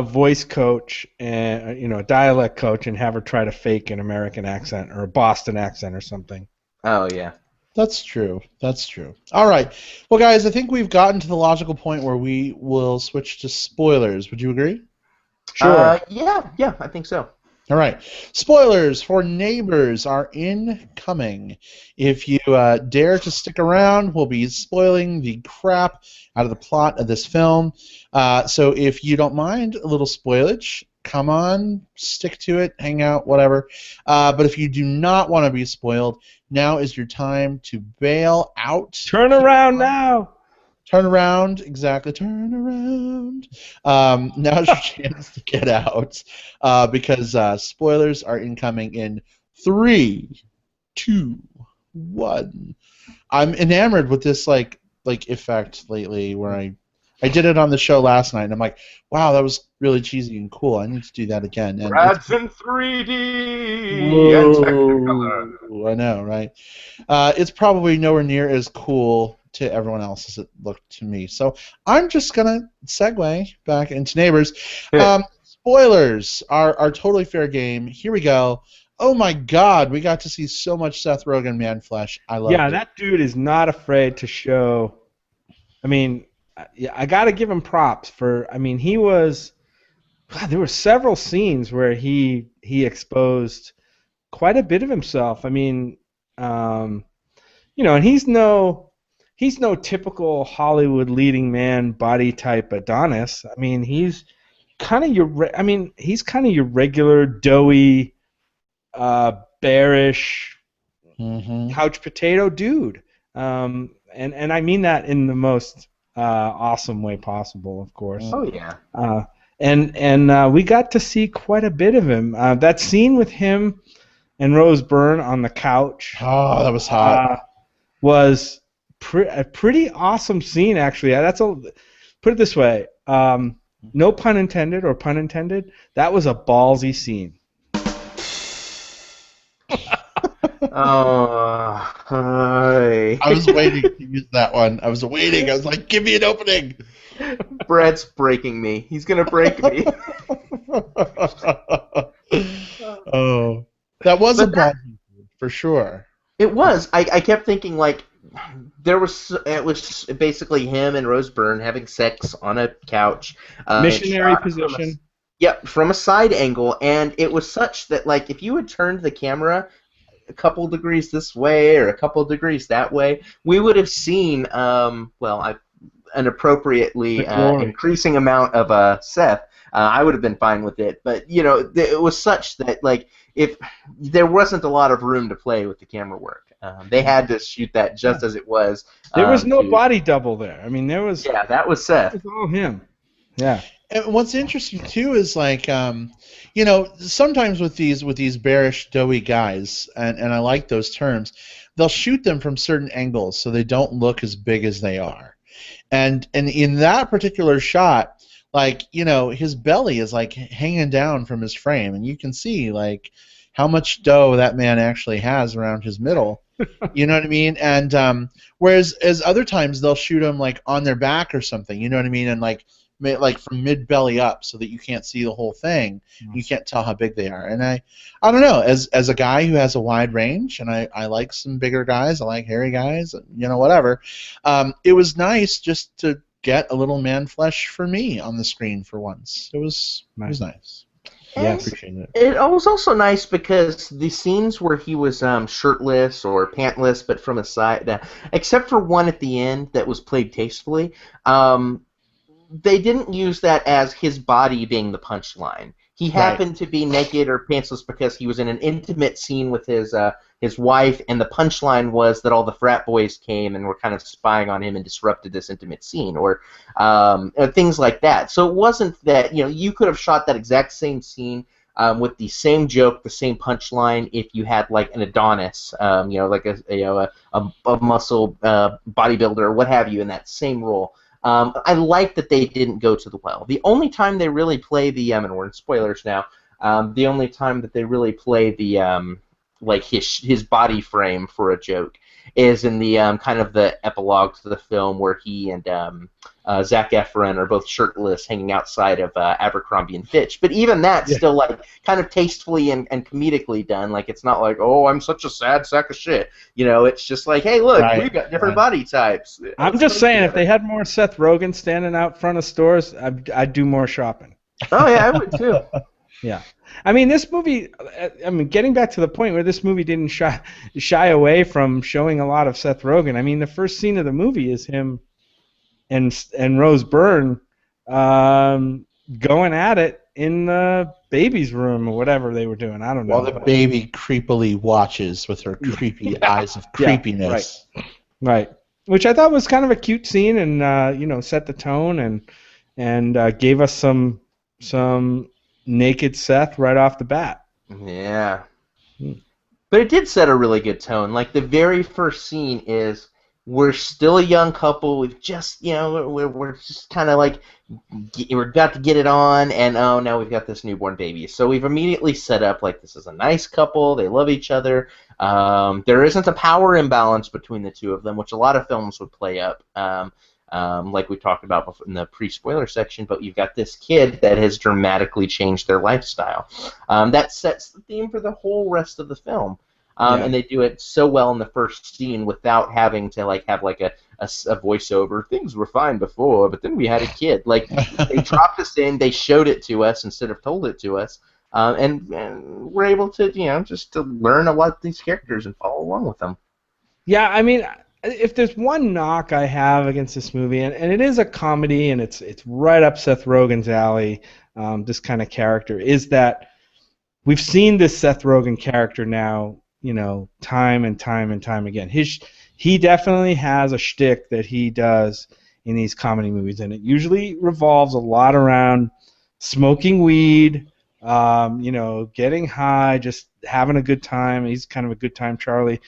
voice coach and a dialect coach and have her try to fake an American accent or a Boston accent or something. Oh yeah. That's true. That's true. All right. Well, guys, I think we've gotten to the logical point where we will switch to spoilers. Would you agree? Sure. Yeah, I think so. All right. Spoilers for Neighbors are incoming. If you dare to stick around, we'll be spoiling the crap out of the plot of this film. So if you don't mind a little spoilage, come on, stick to it, hang out, whatever. But if you do not want to be spoiled, now is your time to bail out. Turn around now. Turn around, exactly. Turn around. Now's your chance to get out because spoilers are incoming in 3, 2, 1. I'm enamored with this like effect lately where I did it on the show last night and I'm like, wow, that was really cheesy and cool. I need to do that again. And Brad's in 3D. Whoa, I know, right? It's probably nowhere near as cool to everyone else as it looked to me. So I'm just gonna segue back into Neighbors. Spoilers are totally fair game. Here we go. Oh my God, we got to see so much Seth Rogen man flesh. I love it. Yeah, that dude is not afraid to show. I mean, I got to give him props for. I mean, he was. God, there were several scenes where he exposed quite a bit of himself. I mean, and he's no typical Hollywood leading man body type Adonis. I mean, he's kind of your regular doughy, bearish, couch potato dude. And I mean that in the most awesome way possible, of course. Oh yeah. And we got to see quite a bit of him. That scene with him and Rose Byrne on the couch. Oh, that was hot. Was a pretty awesome scene, actually. Put it this way. No pun intended or pun intended. That was a ballsy scene. Hi. I was waiting to use that one. I was waiting. I was like, give me an opening. Brett's breaking me. He's going to break me. Oh. That was a ballsy scene, for sure. It was. I kept thinking, like, it was basically him and Rose Byrne having sex on a couch. Missionary position. From a side angle, and it was such that, like, if you had turned the camera a couple degrees this way or a couple degrees that way, we would have seen, an appropriately increasing amount of Seth. I would have been fine with it, but it was such that, like, if there wasn't a lot of room to play with the camera work. They had to shoot that just as it was. There was no body double there. I mean, there was. Yeah, that was Seth. It was all him. Yeah. And what's interesting too is like, you know, sometimes with these bearish, doughy guys, and I like those terms, they'll shoot them from certain angles so they don't look as big as they are. And in that particular shot, like, you know, his belly is like hanging down from his frame, and you can see like how much dough that man actually has around his middle. You know what I mean? And whereas as other times they'll shoot them like on their back or something. You know what I mean? And like like from mid belly up so that you can't see the whole thing. You can't tell how big they are. And I don't know. As a guy who has a wide range, and I like some bigger guys, I like hairy guys, you know, whatever. It was nice just to get a little man flesh for me on the screen for once. It was nice. Yeah, I And appreciate it. it was also nice because the scenes where he was shirtless or pantless, but from a side, except for one at the end that was played tastefully, they didn't use that as his body being the punchline. He happened to be naked or pantsless because he was in an intimate scene with his wife, and the punchline was that all the frat boys came and were kind of spying on him and disrupted this intimate scene, or things like that. So it wasn't that, you know, you could have shot that exact same scene with the same joke, the same punchline, if you had like an Adonis, you know, like a muscle bodybuilder or what have you in that same role. I like that they didn't go to the well. The only time they really play the and we're in spoilers now. The only time that they really play the like his body frame for a joke is in the kind of the epilogue to the film where he and Zac Efron are both shirtless, hanging outside of Abercrombie and Fitch. But even that's still like kind of tastefully and comedically done. Like it's not like, oh, I'm such a sad sack of shit. You know, it's just like, hey, look, we've got different body types. I'm just saying, if they had more Seth Rogen standing out front of stores, I'd do more shopping. Oh yeah, I would too. Yeah. I mean, this movie, I mean, getting back to the point where this movie didn't shy away from showing a lot of Seth Rogen. I mean, the first scene of the movie is him and Rose Byrne going at it in the baby's room or whatever they were doing. I don't know. While the baby creepily watches with her creepy eyes of creepiness. Right. Which I thought was kind of a cute scene, and you know, set the tone and gave us some naked Seth right off the bat. Yeah. But it did set a really good tone. Like the very first scene is we're still a young couple. We've just, you know, we're just kind of like we're about to get it on, and oh, now we've got this newborn baby. So we've immediately set up like this is a nice couple. They love each other. There isn't a power imbalance between the two of them, which a lot of films would play up. Like we talked about before in the pre-spoiler section, but you've got this kid that has dramatically changed their lifestyle. That sets the theme for the whole rest of the film. And they do it so well in the first scene without having to like have like a voiceover. Things were fine before, but then we had a kid. Like they dropped us in, they showed it to us instead of told it to us, and we're able to, you know, just to learn about these characters and follow along with them. Yeah, I mean, if there's one knock I have against this movie, and it is a comedy, and it's right up Seth Rogen's alley, this kind of character, is that we've seen this Seth Rogen character now, you know, time and time and time again. He definitely has a shtick that he does in these comedy movies, and it usually revolves a lot around smoking weed, you know, getting high, just having a good time. He's kind of a good time Charlie.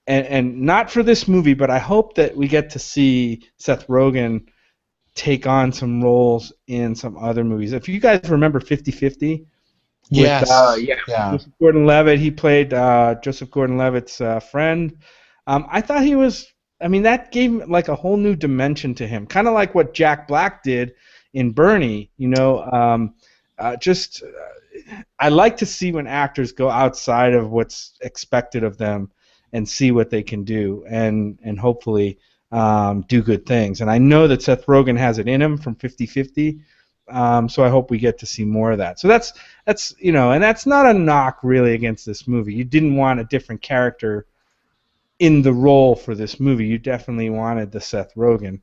And not for this movie, but I hope that we get to see Seth Rogen take on some roles in some other movies. If you guys remember 50-50, Yes. Joseph Gordon-Levitt, he played Joseph Gordon-Levitt's friend. I thought he was, I mean, that gave like a whole new dimension to him, kind of like what Jack Black did in Bernie, you know. I like to see when actors go outside of what's expected of them and see what they can do, and hopefully do good things. And I know that Seth Rogen has it in him from 50-50, so I hope we get to see more of that. So that's you know, and that's not a knock really against this movie. You didn't want a different character in the role for this movie. You definitely wanted the Seth Rogen,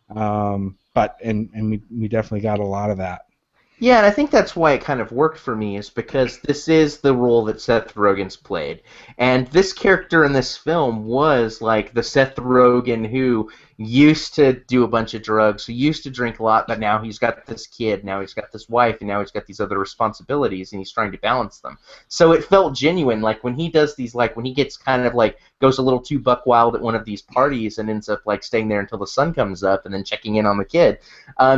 but we definitely got a lot of that. Yeah, and I think that's why it kind of worked for me, is because this is the role that Seth Rogen's played. And this character in this film was like the Seth Rogen who used to do a bunch of drugs, who used to drink a lot, but now he's got this kid, now he's got this wife, and now he's got these other responsibilities, and he's trying to balance them. So it felt genuine, like when he does these, like when he gets kind of like, goes a little too buck wild at one of these parties and ends up like staying there until the sun comes up and then checking in on the kid.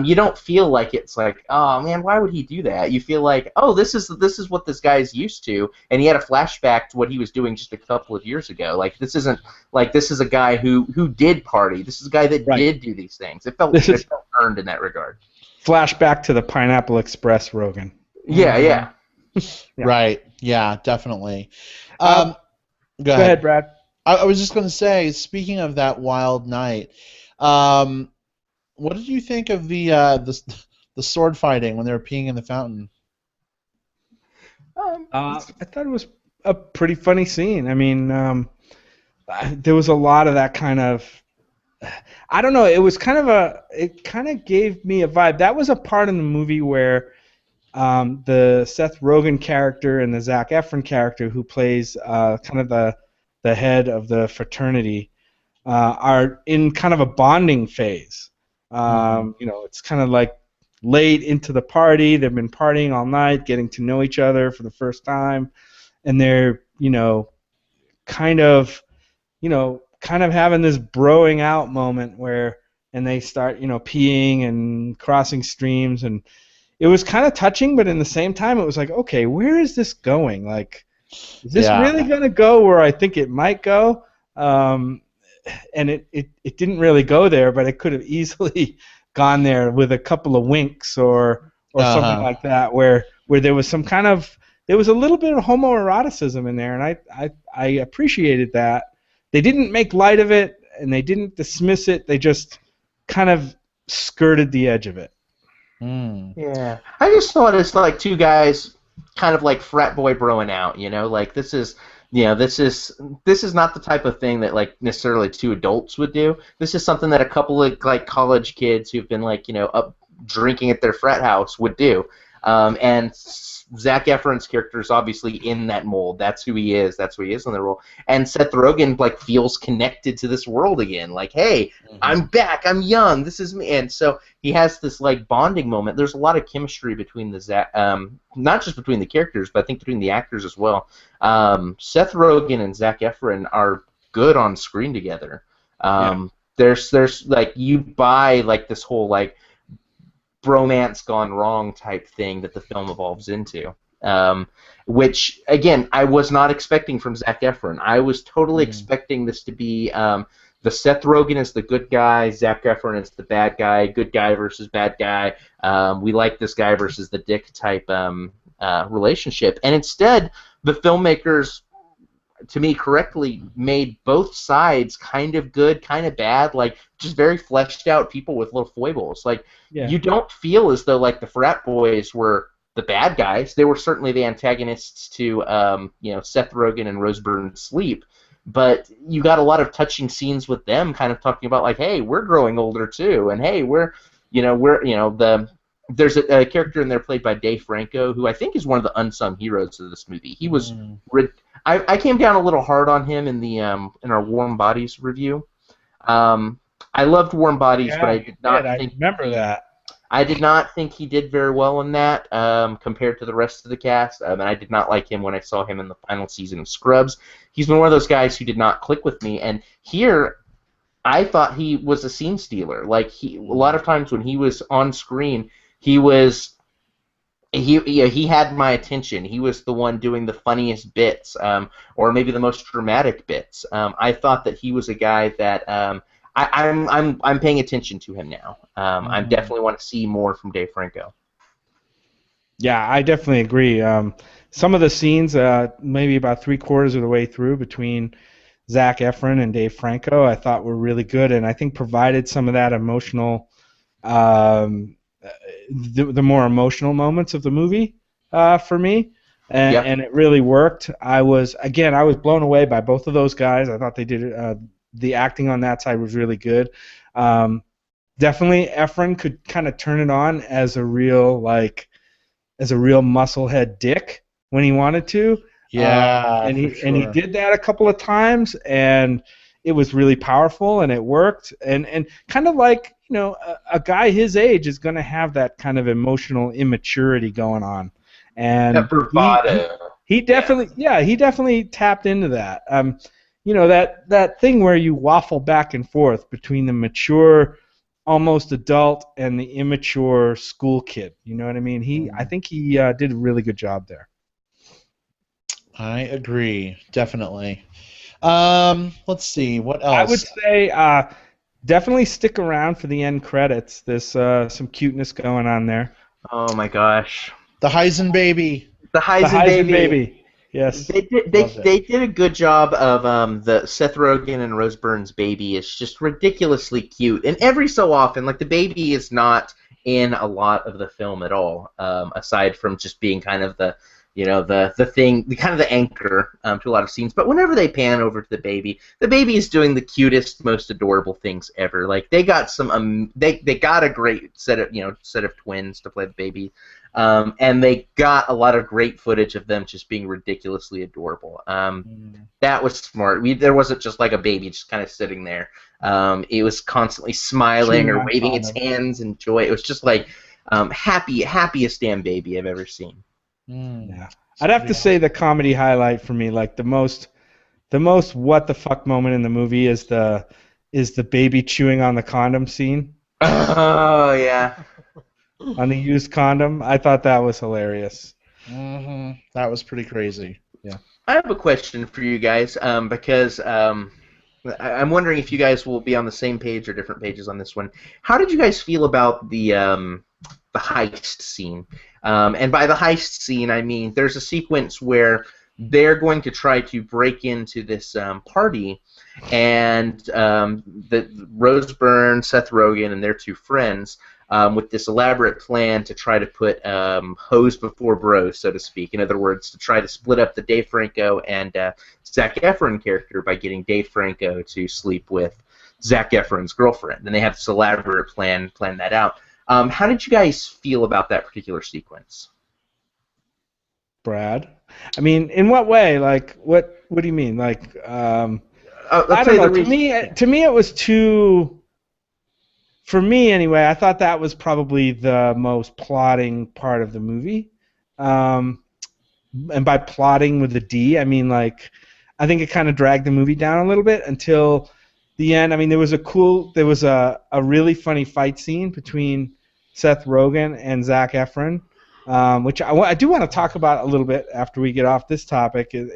You don't feel like it's like, oh man, why would he do that? You feel like, oh, this is what this guy's used to, and he had a flashback to what he was doing just a couple of years ago. Like this isn't like this is a guy who did party. This is a guy that did do these things. It felt earned in that regard. Flashback to the Pineapple Express, Rogan. Yeah, yeah. Right. Yeah, definitely. Go ahead, Brad. I was just going to say, speaking of that wild night, what did you think of the sword fighting when they were peeing in the fountain? I thought it was a pretty funny scene. I mean, there was a lot of that kind of. I don't know. It was kind of it kind of gave me a vibe. That was a part in the movie where the Seth Rogen character and the Zac Efron character, who plays kind of the head of the fraternity, are in kind of a bonding phase. It's kind of like late into the party. They've been partying all night, getting to know each other for the first time, and they're kind of having this broing out moment and they start peeing and crossing streams, and it was kind of touching, but in the same time it was like, okay, where is this going? Like, is this really going to go where I think it might go? And it didn't really go there, but it could have easily gone there with a couple of winks or something like that, where there was there was a little bit of homoeroticism in there, and I appreciated that. They didn't make light of it, and they didn't dismiss it. They just kind of skirted the edge of it. Yeah, I just thought it's like two guys kind of like frat boy broing out, like this is not the type of thing that like necessarily two adults would do. This is something that a couple of like college kids who've been like up drinking at their frat house would do. And Zac Efron's character is obviously in that mold. That's who he is. That's who he is in the role. And Seth Rogen like feels connected to this world again. Like, hey, I'm back. I'm young. This is me. And so he has this like bonding moment. There's a lot of chemistry between not just between the characters, but I think between the actors as well. Seth Rogen and Zac Efron are good on screen together. There's like, you buy like this whole like bromance gone wrong type thing that the film evolves into, which again I was not expecting from Zac Efron. I was totally expecting this to be the Seth Rogen is the good guy, Zac Efron is the bad guy, good guy versus bad guy. We like this guy versus the dick type relationship, and instead the filmmakers, to me, correctly made both sides kind of good, kind of bad, like just very fleshed out people with little foibles. Like, you don't feel as though like the frat boys were the bad guys. They were certainly the antagonists to Seth Rogen and Rose Byrne's Sleep, but you got a lot of touching scenes with them kind of talking about like, hey, we're growing older too, and hey, there's a character in there played by Dave Franco, who I think is one of the unsung heroes of this movie. He was I came down a little hard on him in the in our Warm Bodies review. I loved Warm Bodies, but I did not think. I remember that. I did not think he did very well in that compared to the rest of the cast, and I did not like him when I saw him in the final season of Scrubs. He's been one of those guys who did not click with me, and here I thought he was a scene stealer. Like, a lot of times when he was on screen, he had my attention. He was the one doing the funniest bits, or maybe the most dramatic bits. I thought that he was a guy that I'm paying attention to him now. I definitely want to see more from Dave Franco. Yeah, I definitely agree. Some of the scenes, maybe about 3/4 of the way through, between Zac Efron and Dave Franco, I thought were really good, and I think provided some of that emotional. The more emotional moments of the movie for me, and it really worked. I was blown away by both of those guys. I thought they did the acting on that side was really good. Definitely Efron could kind of turn it on as a real like as a real musclehead dick when he wanted to. Yeah, and for he sure. did that a couple of times, and it was really powerful, and it worked. And kind of like, a guy his age is going to have that kind of emotional immaturity going on, and That bravado. he definitely he definitely tapped into that. That thing where you waffle back and forth between the mature, almost adult, and the immature school kid. You know what I mean? I think he did a really good job there. I agree, definitely. Let's see, what else? I would say definitely stick around for the end credits. There's some cuteness going on there. Oh my gosh. The Heisen baby. The Heisen baby. Yes. They did a good job of the Seth Rogen and Rose Byrne's baby is just ridiculously cute, and every so often, like, the baby is not in a lot of the film at all, aside from just being kind of the thing, the kind of the anchor to a lot of scenes. But whenever they pan over to the baby is doing the cutest, most adorable things ever. Like, they got they got a great set of twins to play the baby. And they got a lot of great footage of them just being ridiculously adorable. That was smart. There wasn't just like a baby just kind of sitting there. It was constantly smiling or waving its hands in joy. It was just like happiest damn baby I've ever seen. Yeah. I'd have to say the comedy highlight for me, like the most what the fuck moment in the movie is the baby chewing on the condom scene. Oh yeah. On the used condom. I thought that was hilarious. Mm-hmm. That was pretty crazy. Yeah. I have a question for you guys, because I'm wondering if you guys will be on the same page or different pages on this one. How did you guys feel about the heist scene? And by the heist scene, I mean there's a sequence where they're going to try to break into this party, and the Rose Byrne, Seth Rogen, and their two friends, with this elaborate plan to try to put hose before bros, so to speak. In other words, to try to split up the Dave Franco and Zac Efron character by getting Dave Franco to sleep with Zac Efron's girlfriend. And they have this elaborate plan that out. How did you guys feel about that particular sequence? Brad? I mean, in what way? Like, what do you mean? Like, I don't know. To me, it was too... For me, anyway, I thought that was probably the most plotting part of the movie. And by plotting with a D, I mean, like, I think it kind of dragged the movie down a little bit until the end. I mean, there was a really funny fight scene between Seth Rogen and Zac Efron, which I do want to talk about a little bit after we get off this topic. And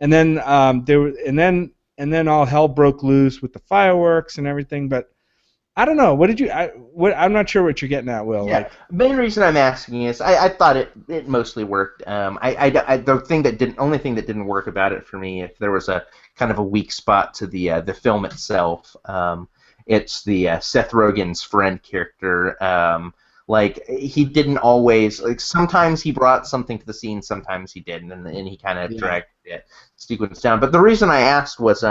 then all hell broke loose with the fireworks and everything, but. I don't know. I'm not sure what you're getting at, Will. Yeah. Like, the main reason I'm asking is I thought it mostly worked. The only thing that didn't work about it for me, if there was a kind of a weak spot to the film itself, it's the Seth Rogen's friend character. Like, he didn't always, like, sometimes he brought something to the scene, sometimes he didn't, and he kind of dragged the sequence down. But the reason I asked was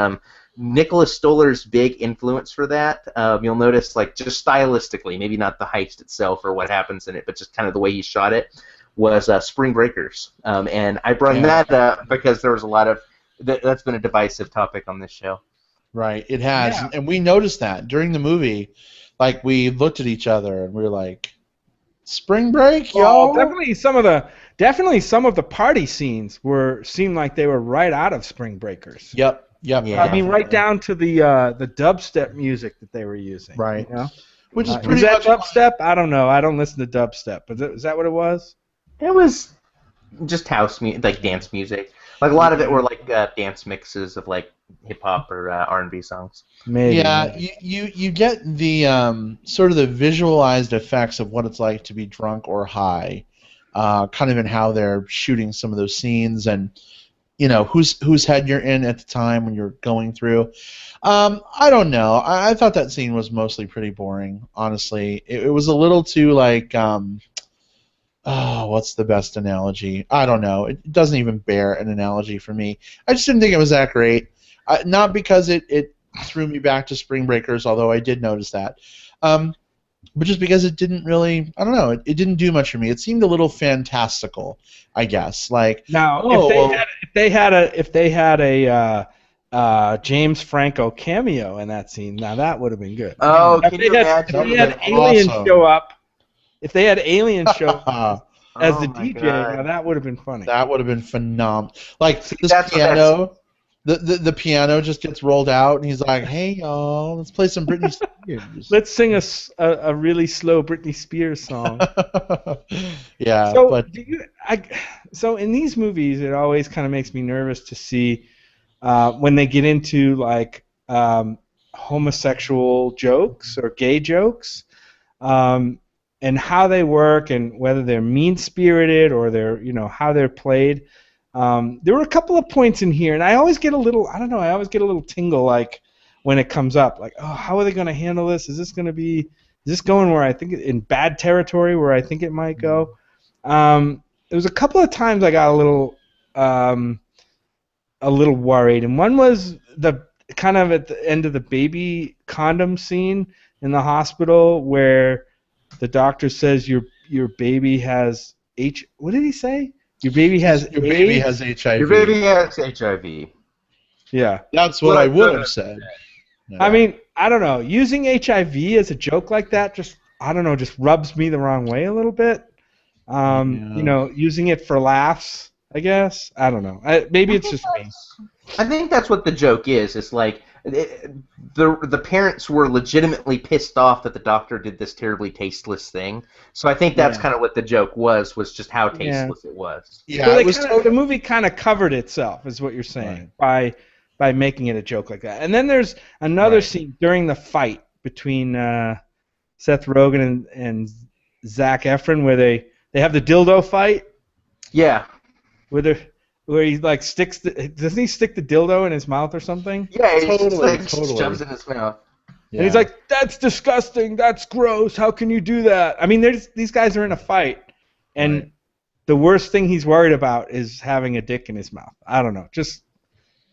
Nicholas Stoller's big influence for that. You'll notice, like, just stylistically, maybe not the heist itself or what happens in it, but just kind of the way he shot it, was Spring Breakers. And I brought that up because there was a lot of that's been a divisive topic on this show. Right, it has, and we noticed that during the movie. Like, we looked at each other and we were like, "Spring Break, y'all." Definitely some of the party scenes seemed like they were right out of Spring Breakers. Yep. Yeah. I mean, right down to the dubstep music that they were using. Right. You know? Which is Was pretty that much dubstep? I don't know. I don't listen to dubstep. But is that what it was? It was just house music, like dance music. Like, a lot of it were like dance mixes of like hip hop or R&B songs. Maybe. Yeah, you get the sort of the visualized effects of what it's like to be drunk or high, kind of in how they're shooting some of those scenes, and whose head you're in at the time when you're going through. I don't know. I thought that scene was mostly pretty boring, honestly. It was a little too like, what's the best analogy? I don't know. It doesn't even bear an analogy for me. I just didn't think it was that great. Not because it threw me back to Spring Breakers, although I did notice that. but just because it didn't really, I don't know, it didn't do much for me. It seemed a little fantastical, I guess. Like, Now, oh, if they had a James Franco cameo in that scene, now that would have been good. Oh, If can they you had, imagine? if they That had would've been aliens awesome. show up, if they had aliens show up that as Oh the my DJ, God. now that would have been funny. would have been phenomenal. Like See, this that's what that's. piano, the piano just gets rolled out, and he's like, "Hey y'all, let's play some Britney Spears." Let's sing a really slow Britney Spears song. Yeah, So, but so in these movies, it always kind of makes me nervous to see when they get into like homosexual jokes or gay jokes, and how they work and whether they're mean-spirited or they're how they're played. There were a couple of points in here, and I always get a little I always get a little tingle like when it comes up, like, oh, how are they going to handle this? Is this going where I think in bad territory where I think it might go? There was a couple of times I got a little worried, and one was the kind of at the end of the baby condom scene in the hospital where the doctor says your baby has what did he say? Your baby has your AIDS? baby has HIV. Your baby has HIV. Yeah. That's what I would have said. Yeah. I mean, I don't know. Using HIV as a joke like that just rubs me the wrong way a little bit. Using it for laughs, I guess. I don't know. Maybe it's just me. I think that's what the joke is. It's like the parents were legitimately pissed off that the doctor did this terribly tasteless thing. So I think that's kind of what the joke was just how tasteless it was. Yeah, so the movie kind of covered itself, is what you're saying, by making it a joke like that. And then there's another scene during the fight between Seth Rogen and Zac Efron where they have the dildo fight. Yeah. Where he like doesn't he stick the dildo in his mouth or something? Yeah, he totally. shoves in his mouth. Yeah. And he's like, "That's disgusting. That's gross. How can you do that?" I mean, these guys are in a fight, and the worst thing he's worried about is having a dick in his mouth. I don't know. Just.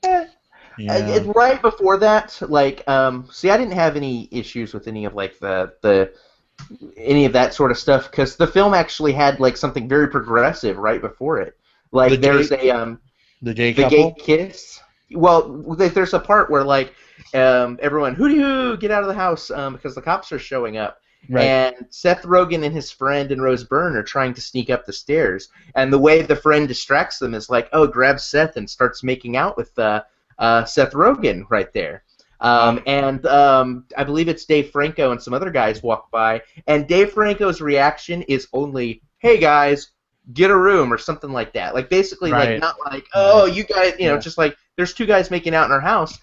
Right before that, like, see, I didn't have any issues with any of like the any of that sort of stuff because the film actually had like something very progressive right before it. Like there's the gay couple? gay kiss. Well, there's a part where like everyone hoo get out of the house because the cops are showing up. Right. And Seth Rogen and his friend and Rose Byrne are trying to sneak up the stairs, and the way the friend distracts them is like, oh, grabs Seth and starts making out with Seth Rogen right there. I believe it's Dave Franco and some other guys walk by, and Dave Franco's reaction is only, "Hey guys, get a room," or something like that. Like basically, like not like, "Oh, you guys," just like there's two guys making out in our house.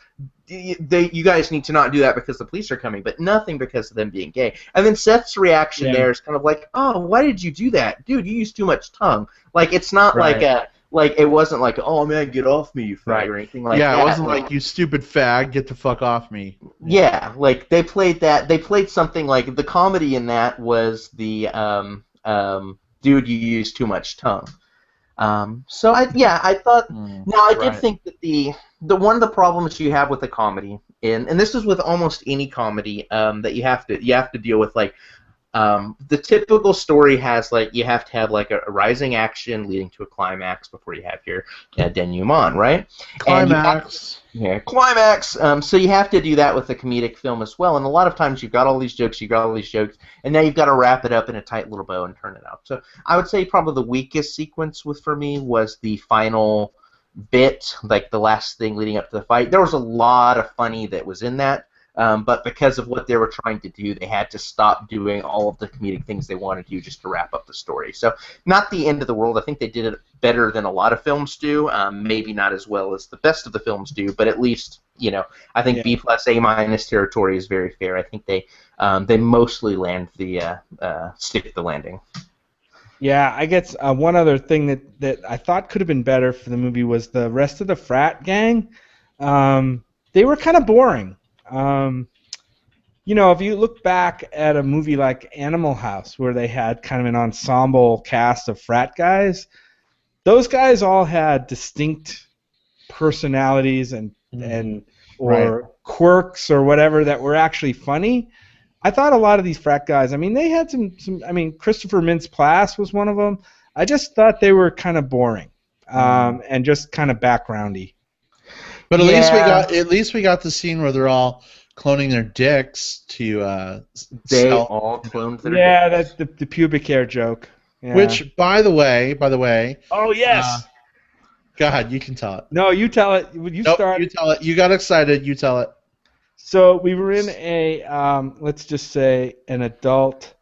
You guys need to not do that because the police are coming, but nothing because of them being gay. And then Seth's reaction there is kind of like, "Oh, why did you do that, dude? You used too much tongue." Like it's not like it wasn't like, "Oh man, get off me, you fag," or anything like that. Yeah, it wasn't like, "You stupid fag, get the fuck off me." Yeah, like they played something like the comedy in that was the dude, you use too much tongue. So I thought. Now I did think that the one of the problems you have with a comedy, and this is with almost any comedy that you have to deal with, like the typical story has like you have to have like a rising action leading to a climax before you have your denouement, right? Climax. Climax. So you have to do that with a comedic film as well, and a lot of times you've got all these jokes, and now you've got to wrap it up in a tight little bow and turn it out. So I would say probably the weakest sequence for me was the final bit, like the last thing leading up to the fight. There was a lot of funny that was in that. But because of what they were trying to do, they had to stop doing all of the comedic things they wanted to do just to wrap up the story. So not the end of the world. I think they did it better than a lot of films do. Maybe not as well as the best of the films do, but at least, I think B+ A- territory is very fair. I think they mostly land stick the landing. Yeah, I guess one other thing that I thought could have been better for the movie was the rest of the frat gang. They were kind of boring. If you look back at a movie like Animal House, where they had kind of an ensemble cast of frat guys, those guys all had distinct personalities and quirks or whatever that were actually funny. I thought a lot of these frat guys. I mean, they had some. I mean, Christopher Mintz-Plasse was one of them. I just thought they were kind of boring, and just kind of backgroundy. But at least we got the scene where they're all cloning their dicks to They sell. all cloned their Yeah, dicks. that's the pubic hair joke. Yeah. Which, by the way. Oh yes. God, you can tell it. No, you tell it. You Nope, start. you tell it. You got excited. You tell it. So we were in a let's just say an adult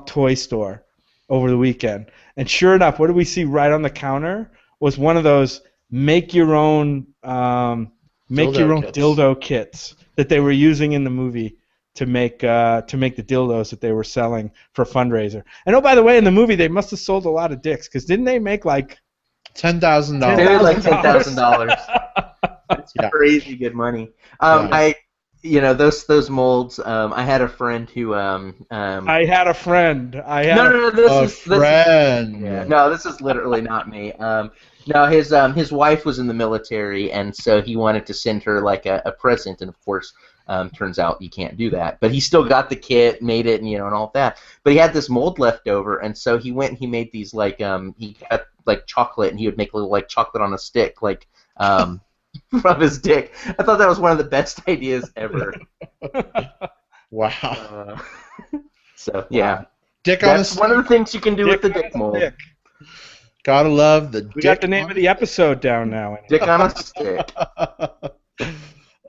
toy store over the weekend, and sure enough, what did we see right on the counter was one of those make your own dildo kits that they were using in the movie to make the dildos that they were selling for a fundraiser. And oh, by the way, in the movie they must have sold a lot of dicks, because didn't they make like $10,000? They made like $10,000. That's crazy good money. Those molds. I had a friend who. I had a friend. This is literally not me. No, his wife was in the military, and so he wanted to send her like a present, and of course, turns out you can't do that. But he still got the kit, made it, and all that. But he had this mold left over, and so he went and he made these he got like chocolate, and he would make little like chocolate on a stick, like from his dick. I thought that was one of the best ideas ever. Wow. So yeah, dick on a stick. That's one of the things you can do with the dick mold. Gotta love the. We got the name of the episode down now. Dick on a stick.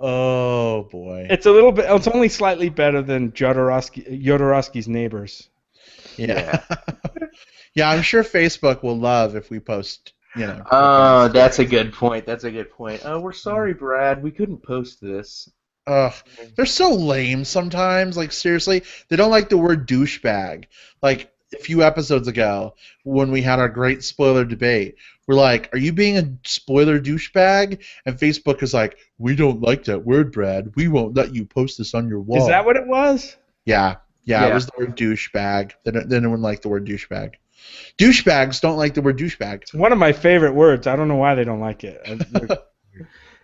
Oh boy. It's a little bit. It's only slightly better than Jodorowsky's Neighbors. Yeah. Yeah, I'm sure Facebook will love if we post. Oh, that's a good point. Oh, we're sorry, Brad. We couldn't post this. Ugh, they're so lame sometimes. Like seriously, they don't like the word douchebag. Like a few episodes ago, when we had our great spoiler debate, we're like, "Are you being a spoiler douchebag?" And Facebook is like, "We don't like that word, Brad. We won't let you post this on your wall." Is that what it was? Yeah. It was the word douchebag. They didn't like the word douchebag. Douchebags don't like the word douchebag. It's one of my favorite words. I don't know why they don't like it.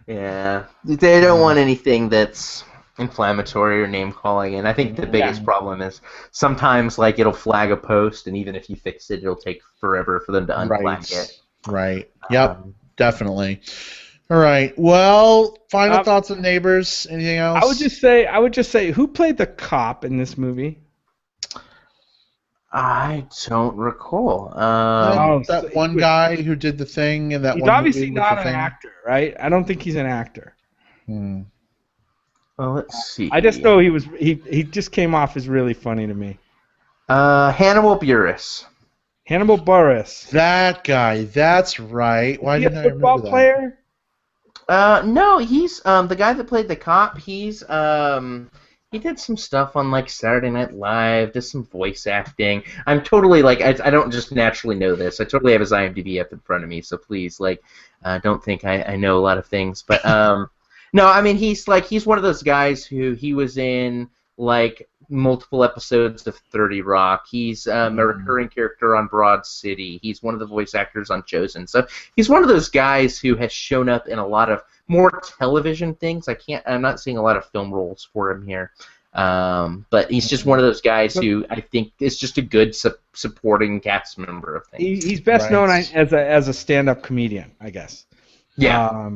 Yeah, they don't want anything that's inflammatory or name calling, and I think the biggest problem is sometimes like it'll flag a post, and even if you fix it, it'll take forever for them to unflag it. Right. Yep. Definitely. All right. Well, final thoughts on Neighbors. Anything else? I would just say, who played the cop in this movie? I don't recall. That one guy who did the thing in that he's one obviously movie not an actor, right? I don't think he's an actor. Well, let's see. I just know he just came off as really funny to me. Hannibal Buress. Hannibal Buress. That guy. That's right. Why didn't I remember that? Football player? No, he's the guy that played the cop. He's he did some stuff on like Saturday Night Live, did some voice acting. I'm totally like I don't just naturally know this. I totally have his IMDb up in front of me, so please don't think I know a lot of things. But no, I mean he's one of those guys who he was in like multiple episodes of 30 Rock. He's a recurring character on Broad City. He's one of the voice actors on Chosen. So he's one of those guys who has shown up in a lot of more television things. I'm not seeing a lot of film roles for him here. But he's just one of those guys who I think is just a good supporting cast member of things. He's best known as a stand-up comedian, I guess. Yeah.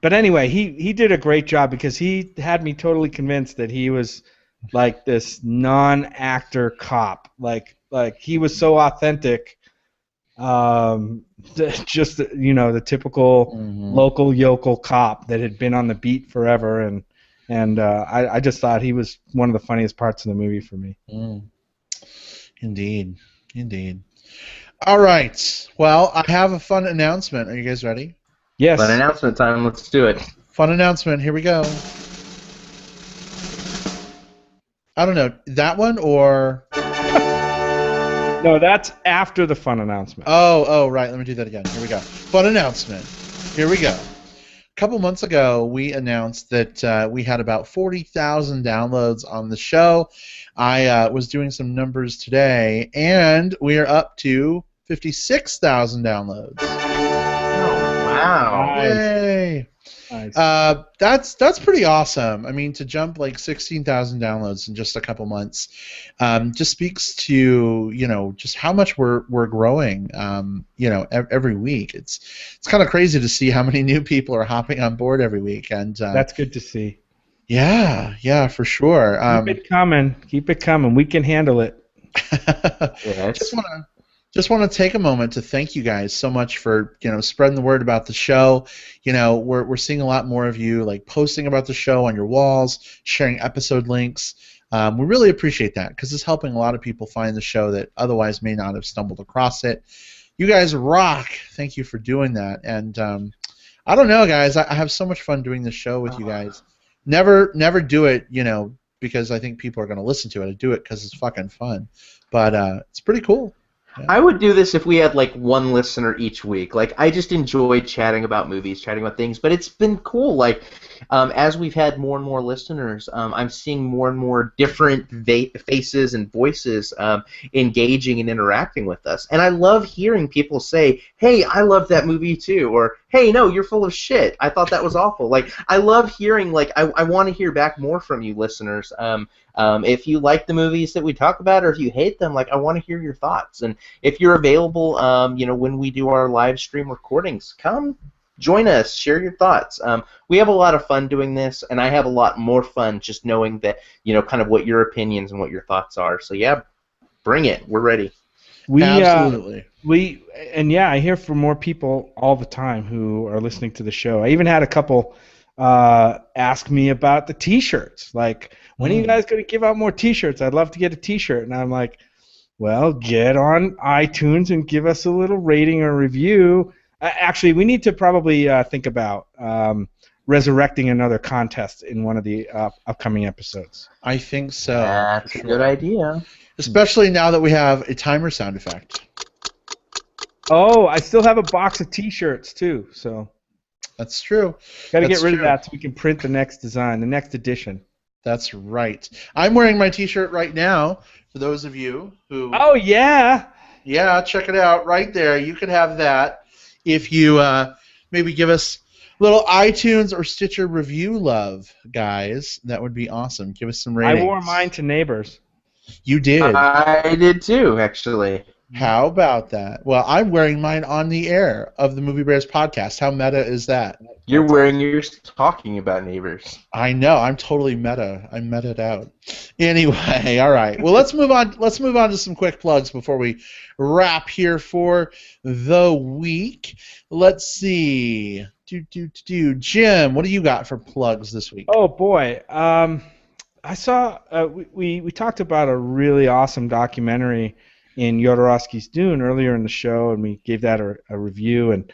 But anyway, he did a great job because he had me totally convinced that he was like this non-actor cop. Like he was so authentic. Just the typical local yokel cop that had been on the beat forever, and I just thought he was one of the funniest parts of the movie for me. Indeed. All right. Well, I have a fun announcement. Are you guys ready? Yes. Fun announcement time. Let's do it. Fun announcement. Here we go. I don't know. That one or... No, that's after the fun announcement. Oh, right. Let me do that again. Here we go. Fun announcement. Here we go. A couple months ago, we announced that we had about 40,000 downloads on the show. I was doing some numbers today, and we are up to 56,000 downloads. Oh, wow. Yay. Nice. That's pretty awesome. I mean, to jump like 16,000 downloads in just a couple months, just speaks to just how much we're growing. Every week. It's kind of crazy to see how many new people are hopping on board every week, and That's good to see. yeah, for sure. Keep it coming. Keep it coming. We can handle it. Yeah, just want to take a moment to thank you guys so much for spreading the word about the show. We're seeing a lot more of you like posting about the show on your walls, sharing episode links. We really appreciate that because it's helping a lot of people find the show that otherwise may not have stumbled across it. You guys rock. Thank you for doing that. And I don't know, guys. I have so much fun doing this show with you guys. Never do it, because I think people are going to listen to it. I do it because it's fucking fun. But it's pretty cool. Yeah. I would do this if we had like one listener each week. Like I just enjoy chatting about movies, chatting about things, but it's been cool. Like as we've had more and more listeners, I'm seeing more and more different faces and voices engaging and interacting with us. And I love hearing people say, "Hey, I love that movie too," or "Hey, no, you're full of shit. I thought that was awful." Like I love hearing. Like I want to hear back more from you, listeners. If you like the movies that we talk about, or if you hate them, like I want to hear your thoughts. And if you're available, when we do our live stream recordings, come join us, share your thoughts. We have a lot of fun doing this, and I have a lot more fun just knowing that kind of what your opinions and what your thoughts are. So yeah, bring it. We're ready. Absolutely. I hear from more people all the time who are listening to the show. I even had a couple ask me about the T-shirts. Like, when are you guys going to give out more T-shirts? I'd love to get a T-shirt. And I'm like, well, get on iTunes and give us a little rating or review. Actually, we need to probably think about resurrecting another contest in one of the upcoming episodes. I think so. That's a good idea. Especially now that we have a timer sound effect. Oh, I still have a box of T-shirts too. So that's true. Got to get rid of that so we can print the next design, the next edition. That's right. I'm wearing my T-shirt right now. For those of you who. Oh yeah. Yeah, check it out right there. You could have that if you maybe give us a little iTunes or Stitcher review love, guys. That would be awesome. Give us some ratings. I wore mine to Neighbors. You did. I did too, actually. How about that? Well, I'm wearing mine on the air of the Movie Bears podcast. How meta is that? You're wearing yours talking about Neighbors. I know. I'm totally meta. I'm meta'd out. Anyway, all right. Well, let's move on. Let's move on to some quick plugs before we wrap here for the week. Let's see. Jim, what do you got for plugs this week? Oh boy. I saw. We talked about a really awesome documentary in Jodorowsky's Dune earlier in the show, and we gave that a review, and I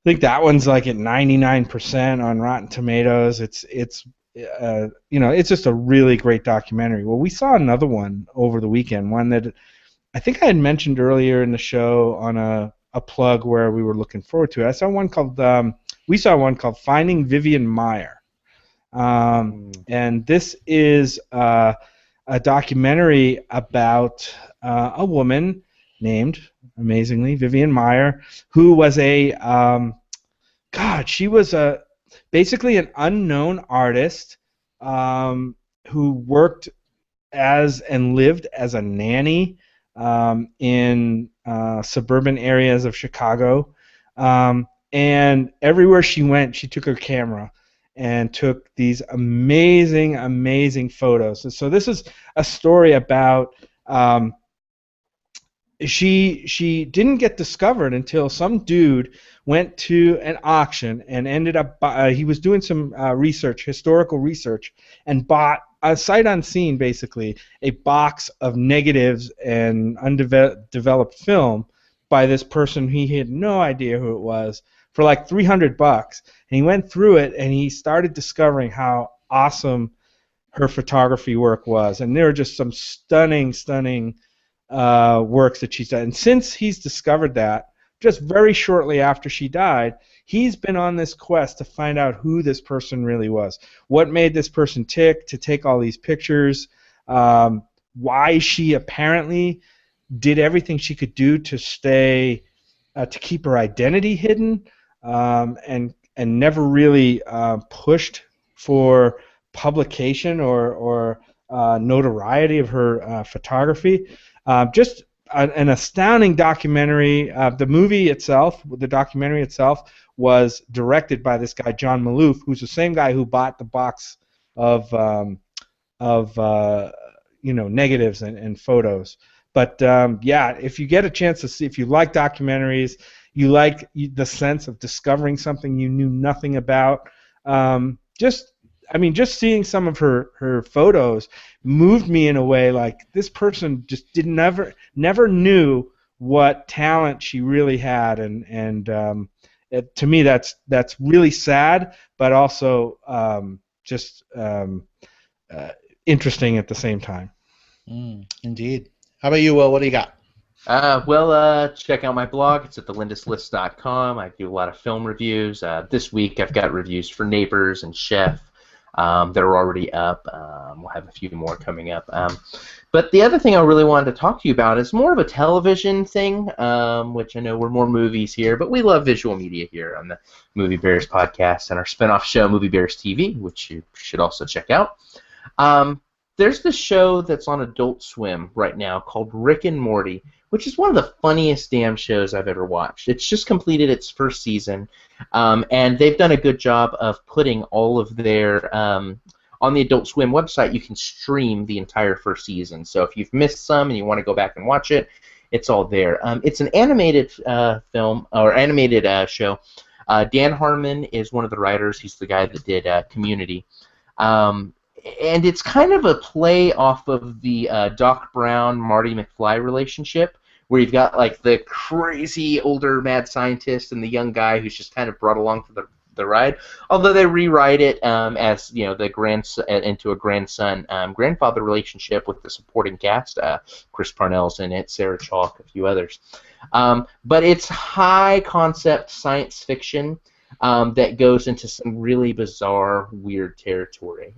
think that one's like at 99% on Rotten Tomatoes. It's just a really great documentary. Well, we saw another one over the weekend, one that I think I had mentioned earlier in the show on a plug where we were looking forward to it. We saw one called Finding Vivian Maier, and this is a documentary about a woman named, amazingly, Vivian Maier, who was she was basically an unknown artist who worked as and lived as a nanny in suburban areas of Chicago. And everywhere she went, she took her camera and took these amazing, amazing photos. And so this is a story about she didn't get discovered until some dude went to an auction and ended up he was doing some historical research, and bought a sight unseen, basically a box of negatives and undeveloped film by this person. He had no idea who it was, for like $300, and he went through it and he started discovering how awesome her photography work was, and there were just some stunning works that she's done. And since he's discovered that, just very shortly after she died, he's been on this quest to find out who this person really was, what made this person tick to take all these pictures, why she apparently did everything she could do to stay to keep her identity hidden, and never really pushed for publication or notoriety of her photography. Just an astounding documentary. The documentary itself, was directed by this guy John Maloof, who's the same guy who bought the box of negatives and photos. But if you get a chance to see, if you like documentaries, you like the sense of discovering something you knew nothing about, just seeing some of her photos moved me in a way like this person just never knew what talent she really had, and to me that's really sad, but also interesting at the same time. Indeed. How about you, Will? What do you got? Check out my blog. It's at thelinduslist.com. I do a lot of film reviews. This week I've got reviews for Neighbors and Chef that are already up. We'll have a few more coming up. But the other thing I really wanted to talk to you about is more of a television thing, which I know we're more movies here, but we love visual media here on the Movie Bears podcast and our spinoff show, Movie Bears TV, which you should also check out. There's this show that's on Adult Swim right now called Rick and Morty, which is one of the funniest damn shows I've ever watched. It's just completed its first season, and they've done a good job of putting all of their on the Adult Swim website. You can stream the entire first season. So if you've missed some and you want to go back and watch it, it's all there. It's an animated film or animated show. Dan Harmon is one of the writers. He's the guy that did Community. And it's kind of a play off of the Doc Brown, Marty McFly relationship, where you've got like the crazy older mad scientist and the young guy who's just kind of brought along for the ride. Although they rewrite it as the grandson into a grandfather relationship with the supporting cast. Chris Parnell's in it, Sarah Chalk, a few others. But it's high concept science fiction. That goes into some really bizarre, weird territory.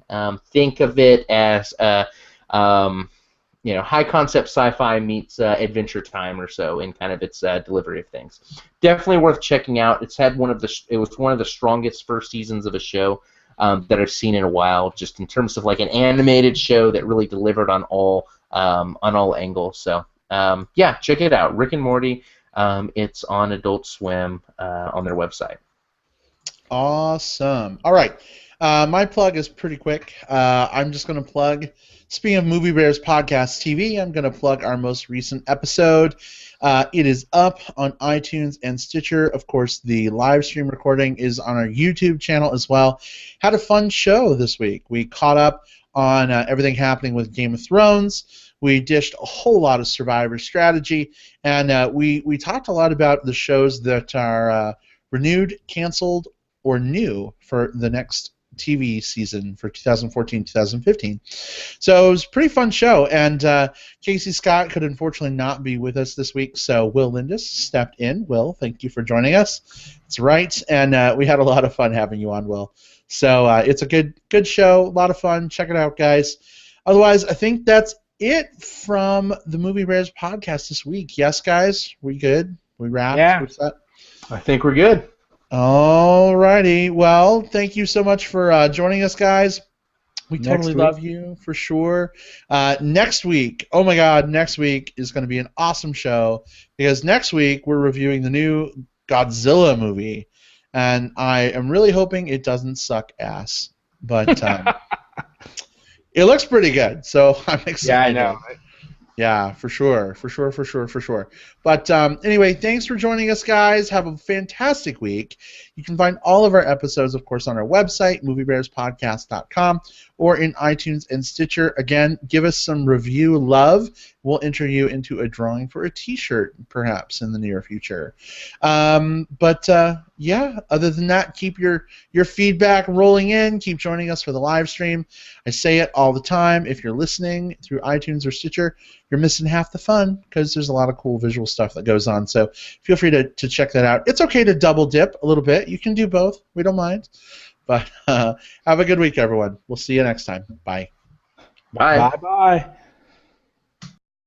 Think of it as high concept sci-fi meets Adventure Time or so in kind of its delivery of things. Definitely worth checking out. It was one of the strongest first seasons of a show that I've seen in a while, just in terms of like an animated show that really delivered on all angles. So check it out, Rick and Morty. It's on Adult Swim on their website. Awesome. All right. My plug is pretty quick. I'm just going to plug, speaking of Movie Bears Podcast TV, I'm going to plug our most recent episode. It is up on iTunes and Stitcher. Of course, the live stream recording is on our YouTube channel as well. Had a fun show this week. We caught up on everything happening with Game of Thrones. We dished a whole lot of Survivor strategy, and we talked a lot about the shows that are renewed, canceled, or new for the next TV season for 2014-2015. So it was a pretty fun show, and Casey Scott could unfortunately not be with us this week, so Will Lindis stepped in. Will, thank you for joining us. That's right, and we had a lot of fun having you on, Will. So it's a good show, a lot of fun. Check it out, guys. Otherwise, I think that's it from the Movie Bears podcast this week. Yes, guys? We good? We wrapped? Yeah. We're set? I think we're good. Alrighty. Well, thank you so much for joining us, guys. We totally love you, for sure. Next week, oh my God, next week is going to be an awesome show, because next week we're reviewing the new Godzilla movie, and I am really hoping it doesn't suck ass. But it looks pretty good, so I'm excited. Yeah, I know. Yeah, for sure. But anyway, thanks for joining us, guys. Have a fantastic week. You can find all of our episodes, of course, on our website, moviebearspodcast.com, or in iTunes and Stitcher. Again, give us some review love. We'll enter you into a drawing for a T-shirt, perhaps, in the near future. Yeah, other than that, keep your feedback rolling in. Keep joining us for the live stream. I say it all the time. If you're listening through iTunes or Stitcher, you're missing half the fun, because there's a lot of cool visual stuff that goes on. So feel free to check that out. It's okay to double dip a little bit. You can do both. We don't mind. But have a good week, everyone. We'll see you next time. Bye. Bye. Bye-bye.